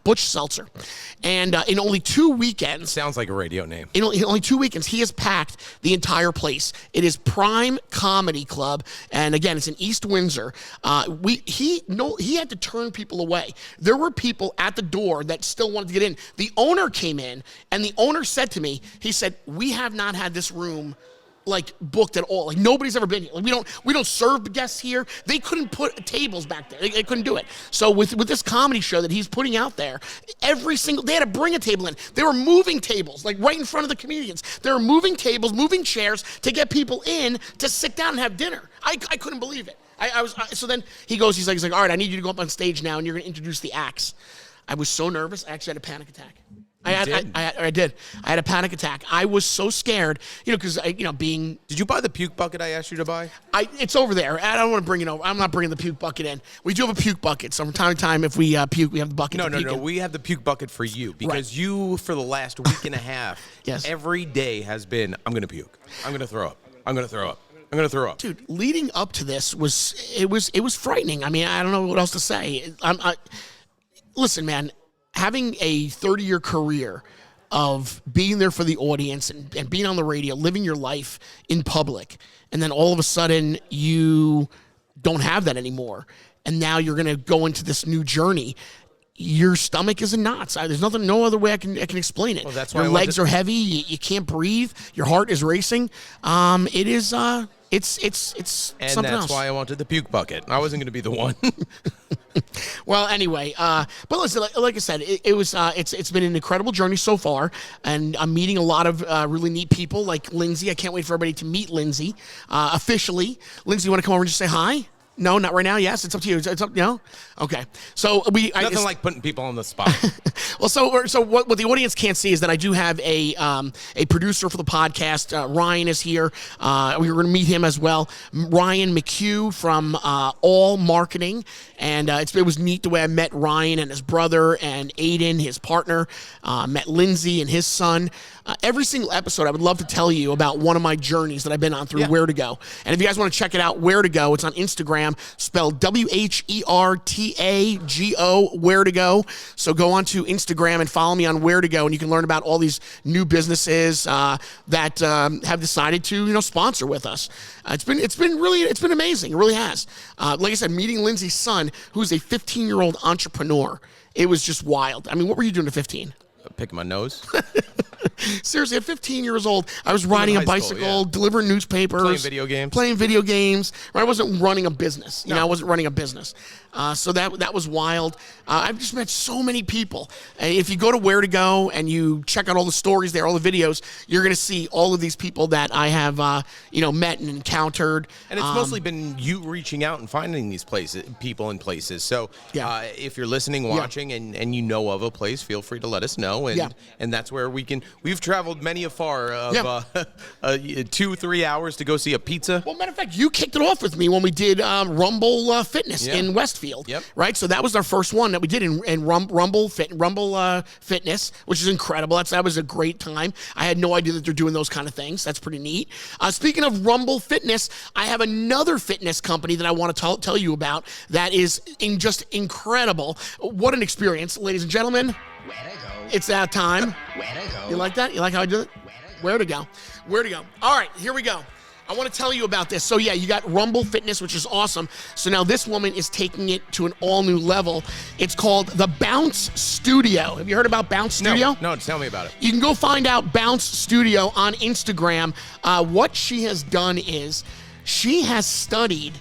And in only 2 weekends... Sounds like a radio name. In only 2 weekends, he has packed the entire place. It is Prime Comedy Club. And again, it's in East Windsor. He had to turn people away. There were people at the door that still wanted to get in. The owner came in, and the owner said to me, he said, we have not had this room like booked at all. Like nobody's ever been here. Like we don't serve guests here. They couldn't put tables back there. They couldn't do it. So with this comedy show that he's putting out there, they had to bring a table in. They were moving tables like right in front of the comedians. They were moving tables, moving chairs to get people in to sit down and have dinner. I couldn't believe it. So then he's like, all right, I need you to go up on stage now and you're going to introduce the acts. I was so nervous. I actually had a panic attack. I did. I had a panic attack. I was so scared, because being. Did you buy the puke bucket I asked you to buy? It's over there. I don't want to bring it over. I'm not bringing the puke bucket in. We do have a puke bucket. So from time to time, if we puke, we have the bucket. No. We have the puke bucket for you because you, for the last week and a half, yes, every day has been, I'm going to puke. I'm going to throw up. I'm going to throw up. I'm going to throw up. Dude, leading up to this was frightening. I mean, I don't know what else to say. Listen, man. Having a 30-year career of being there for the audience and being on the radio, living your life in public, and then all of a sudden you don't have that anymore, and now you're going to go into this new journey, your stomach is in knots. There's no other way I can explain it. Well, that's why your legs are heavy. You can't breathe. Your heart is racing. It is. It's and something that's else. why I wanted the puke bucket. I wasn't going to be the one. Well, anyway, but listen, like I said, it's been an incredible journey so far, and I'm meeting a lot of really neat people like Lindsay. I can't wait for everybody to meet Lindsay officially. Lindsay, you want to come over and just say hi? No, not right now. Yes, it's up to you. It's up. No, okay. So Nothing like putting people on the spot. Well, so what the audience can't see is that I do have a producer for the podcast. Ryan is here. We're going to meet him as well. Ryan McHugh from All Marketing, and it was neat the way I met Ryan and his brother and Aiden, his partner. Met Lindsay and his son. Every single episode, I would love to tell you about one of my journeys that I've been on through Where to Go. And if you guys want to check it out, Where to Go, it's on Instagram, spelled WHERTAGO, Where to Go. So go onto Instagram and follow me on Where to Go, and you can learn about all these new businesses that have decided to sponsor with us. It's been amazing. It really has. Like I said, meeting Lindsay's son, who's a 15-year-old entrepreneur. It was just wild. I mean, what were you doing at 15? Picking my nose. Seriously, at 15 years old, I was riding a bicycle, delivering newspapers. Playing video games. I wasn't running a business. I wasn't running a business. So that was wild. I've just met so many people. If you go to Where to Go and you check out all the stories there, all the videos, you're going to see all of these people that I have, met and encountered. And it's mostly been you reaching out and finding these people and places. So if you're listening, watching, and you know of a place, feel free to let us know. And that's where we've traveled many afar of 2-3 hours to go see a pizza. Well, matter of fact, you kicked it off with me when we did Rumble Fitness in Westfield. Right? So that was our first one that we did in Rumble Fitness, which is incredible. That was a great time. I had no idea that they're doing those kind of things. That's pretty neat. Speaking of Rumble Fitness, I have another fitness company that I want to tell you about that is just incredible. What an experience, ladies and gentlemen. It's that time. Where to go? You like that? You like how I do it? Where to go? Where to go? All right, here we go. I want to tell you about this. So, you got Rumble Fitness, which is awesome. So now this woman is taking it to an all-new level. It's called the Bounce Studio. Have you heard about Bounce Studio? No, tell me about it. You can go find out Bounce Studio on Instagram. What she has done is she has studied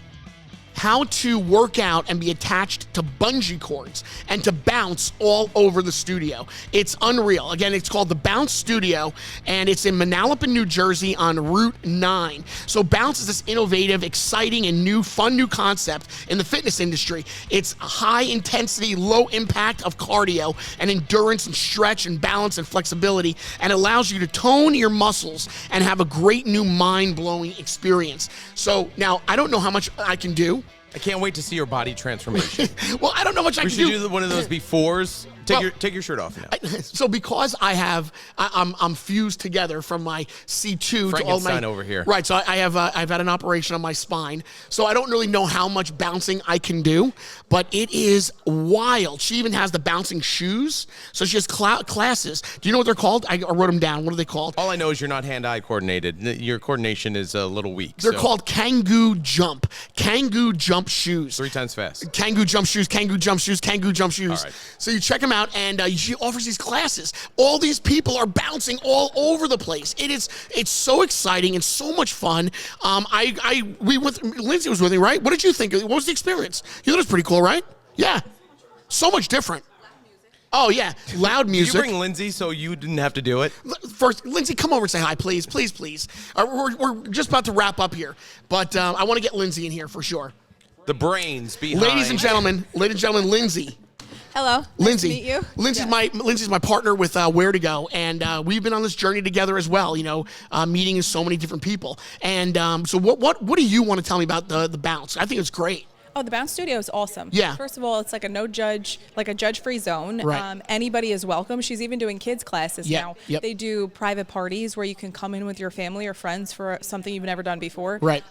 how to work out and be attached to bungee cords and to bounce all over the studio. It's unreal. Again, it's called the Bounce Studio, and it's in Manalapan, New Jersey on Route 9. So Bounce is this innovative, exciting, and fun new concept in the fitness industry. It's a high intensity, low impact of cardio and endurance and stretch and balance and flexibility, and allows you to tone your muscles and have a great new mind-blowing experience. So now, I don't know how much I can do. I can't wait to see your body transformation. Well, I don't know what I can do. We should do one of those befores. Take your shirt off now. So because I'm fused together from my C2 to all my over here. Right. So I've had an operation on my spine. So I don't really know how much bouncing I can do, but it is wild. She even has the bouncing shoes. So she has classes. Do you know what they're called? I wrote them down. What are they called? All I know is you're not hand-eye coordinated. Your coordination is a little weak. They're called Kangoo Jump. Kangoo Jump Jump Shoes. 3 times fast. Kangoo Jump Shoes, Kangoo Jump Shoes, Kangoo Jump Shoes. All right. So you check them out, and she offers these classes. All these people are bouncing all over the place. It's so exciting and so much fun. Lindsay was with me, right? What did you think? What was the experience? You thought it was pretty cool, right? Yeah. So much different. Oh, yeah. Loud music. Did you bring Lindsay so you didn't have to do it? First, Lindsay, come over and say hi, please. Please, please. We're just about to wrap up here, but I want to get Lindsay in here for sure. The brains behind. Ladies and gentlemen, Lindsay. Hello. Lindsay. Nice to meet you. Lindsay's my partner with Where to Go, and we've been on this journey together as well. Meeting so many different people. And so, what do you want to tell me about the bounce? I think it's great. Oh, the Bounce Studio is awesome. Yeah. First of all, it's like a a judge-free zone. Right. Anybody is welcome. She's even doing kids classes now. Yep. They do private parties where you can come in with your family or friends for something you've never done before. Right.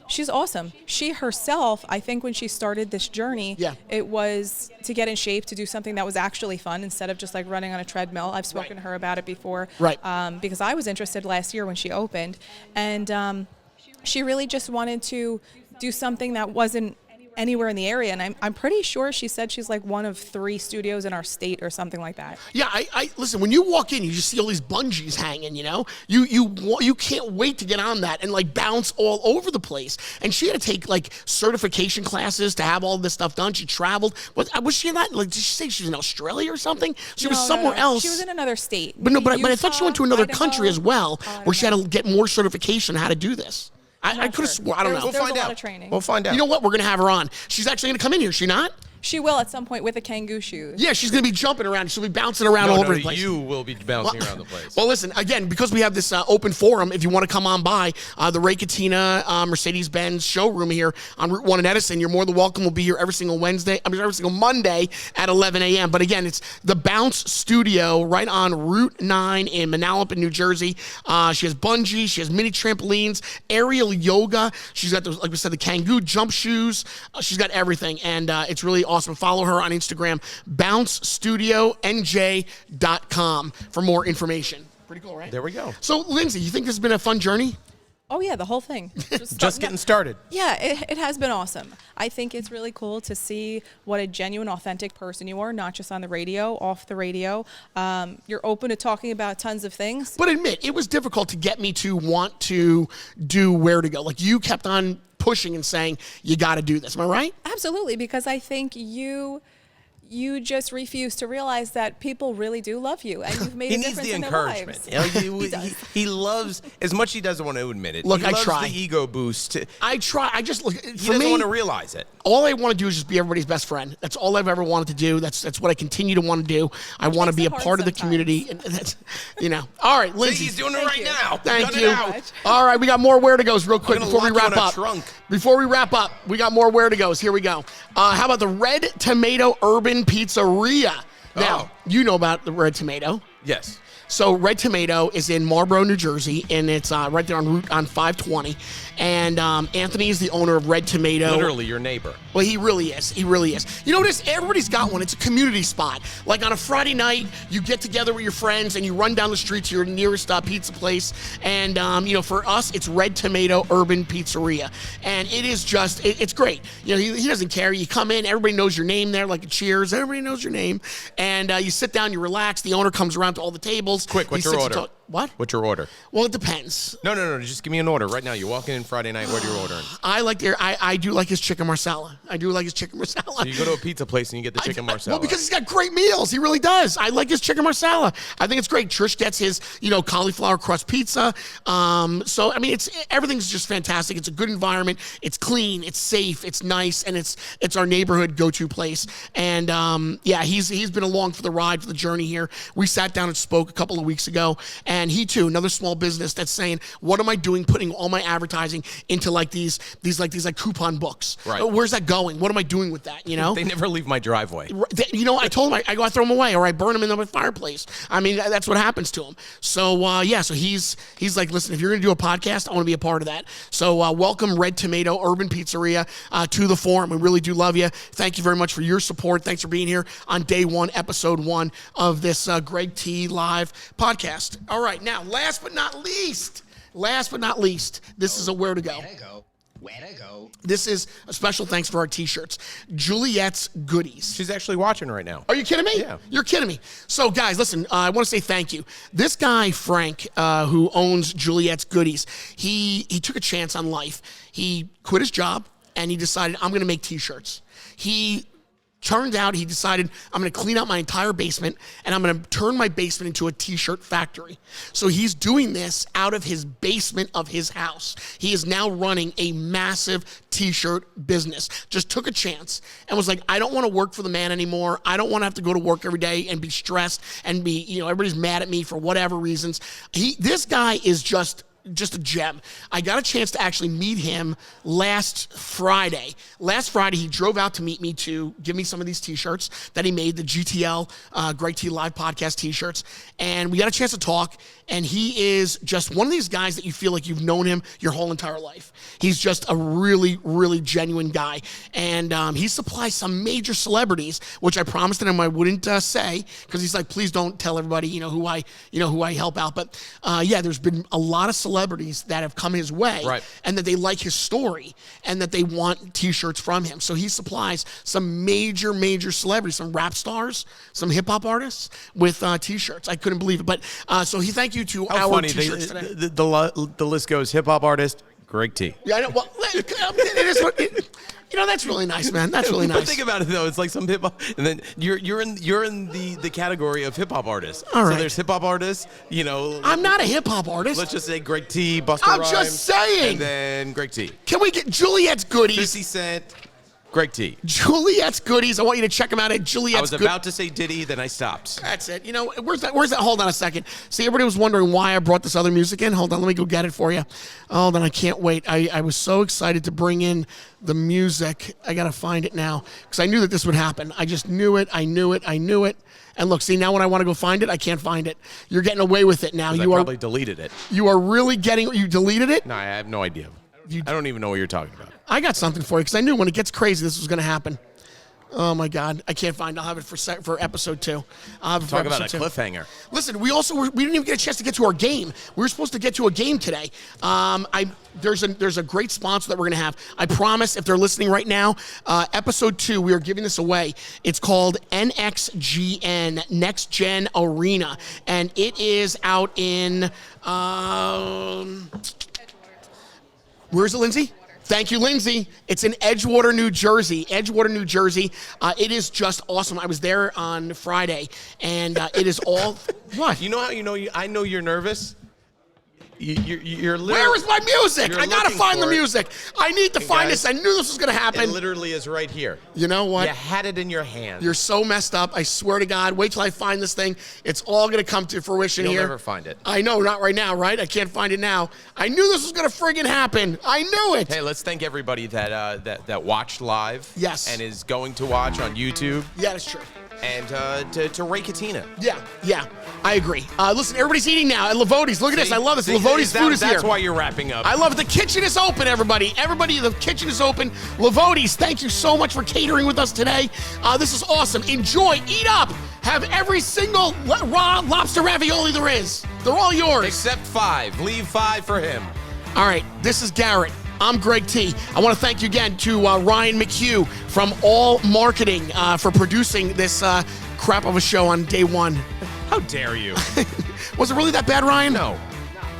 She's awesome. She herself, I think when she started this journey, it was to get in shape, to do something that was actually fun instead of just like running on a treadmill. I've spoken to her about it before. Right. Because I was interested last year when she opened. And she really just wanted to do something that wasn't anywhere in the area, and I'm pretty sure she said she's like one of 3 studios in our state or something like that. Yeah, I listen, when you walk in, you just see all these bungees hanging, you can't wait to get on that and like bounce all over the place. And she had to take like certification classes to have all this stuff done. She traveled. Was she in that? Like, did she say she was in Australia or something? She was somewhere else. She was in another state. But I thought she went to another Idaho, country as well, where she had to get more certification on how to do this. I could have swore. I don't know. There's a lot of training. We'll find out. You know what? We're going to have her on. She's actually going to come in here. Is she not? She will at some point with a Kangoo shoes. Yeah, she's going to be jumping around. She'll be bouncing around all over the place. You will be bouncing around the place. Well, listen, again, because we have this open forum, if you want to come on by, the Catena Mercedes-Benz showroom here on Route 1 in Edison, you're more than welcome. We'll be here every single Monday at 11 a.m. But again, it's the Bounce Studio right on Route 9 in Manalapan, New Jersey. She has bungee, she has mini trampolines, aerial yoga. She's got those, like we said, the Kangoo jump shoes. She's got everything, and it's really awesome. Follow her on Instagram, bouncestudio.nj.com for more information. Pretty cool, right? There we go. So, Lindsay, you think this has been a fun journey? Oh, yeah, the whole thing. Just getting started. Yeah, it has been awesome. I think it's really cool to see what a genuine, authentic person you are, not just on the radio, off the radio. You're open to talking about tons of things. But admit, it was difficult to get me to want to do Where to Go. Like, you kept on pushing and saying, you got to do this. Am I right? Absolutely, because I think you just refuse to realize that people really do love you, and you've made a difference in their lives. He needs the encouragement. He loves, as much as he doesn't want to admit it, look, he I loves try. the ego boost. I try. I just look. He doesn't want to realize it. All I want to do is just be everybody's best friend. That's all I've ever wanted to do. That's what I continue to want to do. I want to be a part of the community. And that's, All right, Lindsay. He's doing it right now. Thank you. All right, we got more Where to Goes real quick before we wrap up. Before we wrap up, we got more Where to Goes. Here we go. How about the Red Tomato Urban Pizzeria? Now, you know about the Red Tomato. Yes. So Red Tomato is in Marlboro, New Jersey, and it's right there on 520. And Anthony is the owner of Red Tomato. Literally your neighbor. Well, he really is. He really is. You know this? Everybody's got one. It's a community spot. Like on a Friday night, you get together with your friends and you run down the street to your nearest pizza place. And, for us, it's Red Tomato Urban Pizzeria. And it is just, it's great. He doesn't care. You come in, everybody knows your name there, like a Cheers. Everybody knows your name. And you sit down, you relax. The owner comes around to all the tables. Quick, what's your order? What? What's your order? Well, it depends. No. Just give me an order right now. You're walking in Friday night. What are you ordering? I do like his chicken marsala. I do like his chicken marsala. So you go to a pizza place and you get the chicken marsala. Well, because he's got great meals. He really does. I like his chicken marsala. I think it's great. Trish gets his, cauliflower crust pizza. Everything's just fantastic. It's a good environment. It's clean. It's safe. It's nice, and it's our neighborhood go-to place. And he's been along for the ride, for the journey here. We sat down and spoke a couple of weeks ago. And he too, another small business that's saying, what am I doing putting all my advertising into like these coupon books? Right. Where's that going? What am I doing with that? They never leave my driveway. I told him I go throw them away or I burn them in the fireplace. I mean, that's what happens to him. So so he's like, listen, if you're going to do a podcast, I want to be a part of that. So welcome Red Tomato Urban Pizzeria to the forum. We really do love you. Thank you very much for your support. Thanks for being here on day 1, episode 1 of this Greg T Live podcast. All right, now, last but not least, this is a Where to Go. This is a special thanks for our T-shirts. Juliet's Goodies. She's actually watching right now. Are you kidding me? Yeah. You're kidding me. So, guys, listen, I want to say thank you. This guy, Frank, who owns Juliet's Goodies, he took a chance on life. He quit his job, and he decided, I'm going to make T-shirts. Turned out he decided, I'm going to clean out my entire basement, and I'm going to turn my basement into a T-shirt factory. So he's doing this out of his basement of his house. He is now running a massive T-shirt business. Just took a chance and was like, I don't want to work for the man anymore. I don't want to have to go to work every day and be stressed and be, everybody's mad at me for whatever reasons. This guy is just a gem. I got a chance to actually meet him last Friday. Last Friday, he drove out to meet me to give me some of these T-shirts that he made, the GTL Greg T Live Podcast T-shirts. And we got a chance to talk, and he is just one of these guys that you feel like you've known him your whole entire life. He's just a really, really genuine guy. And he supplies some major celebrities, which I promised him I wouldn't say, because he's like, please don't tell everybody, who I help out. But yeah, there's been a lot of celebrities that have come his way, right, and that they like his story and that they want T-shirts from him. So he supplies some major celebrities, some rap stars, some hip hop artists with T-shirts. I couldn't believe it. But so he thank you to our T-shirts today. The list goes hip hop artist Greg T. Yeah, I know. Well, it is what. That's really nice, man. That's really nice. But think about it though. It's like some hip hop, and then you're in the category of hip hop artists. All right. So there's hip hop artists. I'm not a hip hop artist. Let's just say Greg T, Busta I'm Rhymes, just saying. and then Greg T. Can we get Juliet's Goodies? 50 Cent, Greg T. Juliet's Goodies. I want you to check them out at Juliet's. I was about to say Diddy, then I stopped. That's it. Where's that? Hold on a second. See, everybody was wondering why I brought this other music in. Hold on, let me go get it for you. Hold on, I can't wait. I was so excited to bring in the music. I got to find it now because I knew that this would happen. I just knew it. I knew it. And look, see, now when I want to go find it, I can't find it. You're getting away with it now. You probably deleted it. You are really getting. You deleted it? No, I have no idea. I don't even know what you're talking about. I got something for you because I knew when it gets crazy, this was going to happen. Oh my God, I can't find it. I'll have it for episode 2. Talk about a cliffhanger. Listen, we didn't even get a chance to get to our game. We were supposed to get to a game today. There's a great sponsor that we're gonna have. I promise, if they're listening right now, episode 2, we are giving this away. It's called NXGN Next Gen Arena, and it is out in where's it, Lindsay? Thank you, Lindsay. It's in Edgewater, New Jersey. It is just awesome. I was there on Friday, and it is all what? You know how I know you're nervous? You're literally. Where is my music? I gotta find the music. I need to find this. I knew this was gonna happen. It literally is right here. You know what? You had it in your hand. You're so messed up. I swear to God. Wait till I find this thing. It's all gonna come to fruition. You'll never find it. I know, not right now, right? I can't find it now. I knew this was gonna friggin' happen. I knew it. Hey, let's thank everybody that watched live. Yes. And is going to watch on YouTube. Yeah, that's true. And to Ray Catena. Yeah, I agree. Listen, everybody's eating now at Lavodi's. Look at this. I love this. Lavodi's food is here. That's why you're wrapping up. I love it. The kitchen is open, everybody. The kitchen is open. Lavodi's, thank you so much for catering with us today. This is awesome. Enjoy. Eat up. Have every single raw lobster ravioli there is. They're all yours. Except 5. Leave 5 for him. All right. This is Garrett. I'm Greg T. I want to thank you again to Ryan McHugh from All Marketing for producing this crap of a show on day 1. How dare you? Was it really that bad, Ryan? No.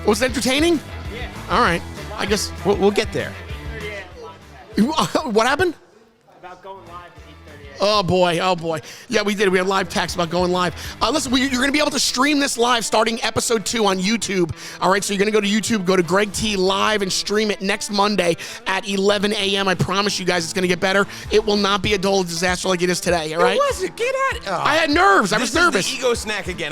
Was it entertaining? Yeah. All right. I guess we'll get there. What happened? About going live. Oh boy. Yeah, we did. We had live text about going live. Listen, you're going to be able to stream this live starting episode 2 on YouTube. All right, so you're going to go to YouTube, go to Greg T Live, and stream it next Monday at 11 a.m. I promise you guys it's going to get better. It will not be a dull disaster like it is today, all right? It wasn't. Get at it. Oh. I had nerves. I was nervous. The ego snack again.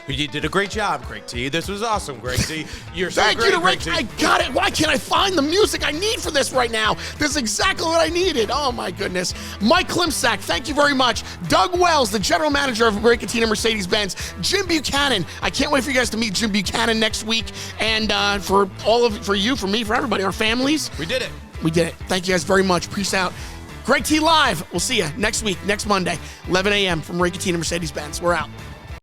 You did a great job, Greg T. This was awesome, Greg T. You're so Thank great, you, Greg T. I got it. Why can't I find the music I need for this right now? This is exactly what I needed. Oh, my goodness. Mike Klimczak, thank you very much. Doug Wells, the general manager of Catena Mercedes-Benz. Jim Buchanan. I can't wait for you guys to meet Jim Buchanan next week. And for you, for me, for everybody, our families. We did it. Thank you guys very much. Peace out. Greg T Live. We'll see you next week, next Monday, 11 a.m. from Catena Mercedes-Benz. We're out.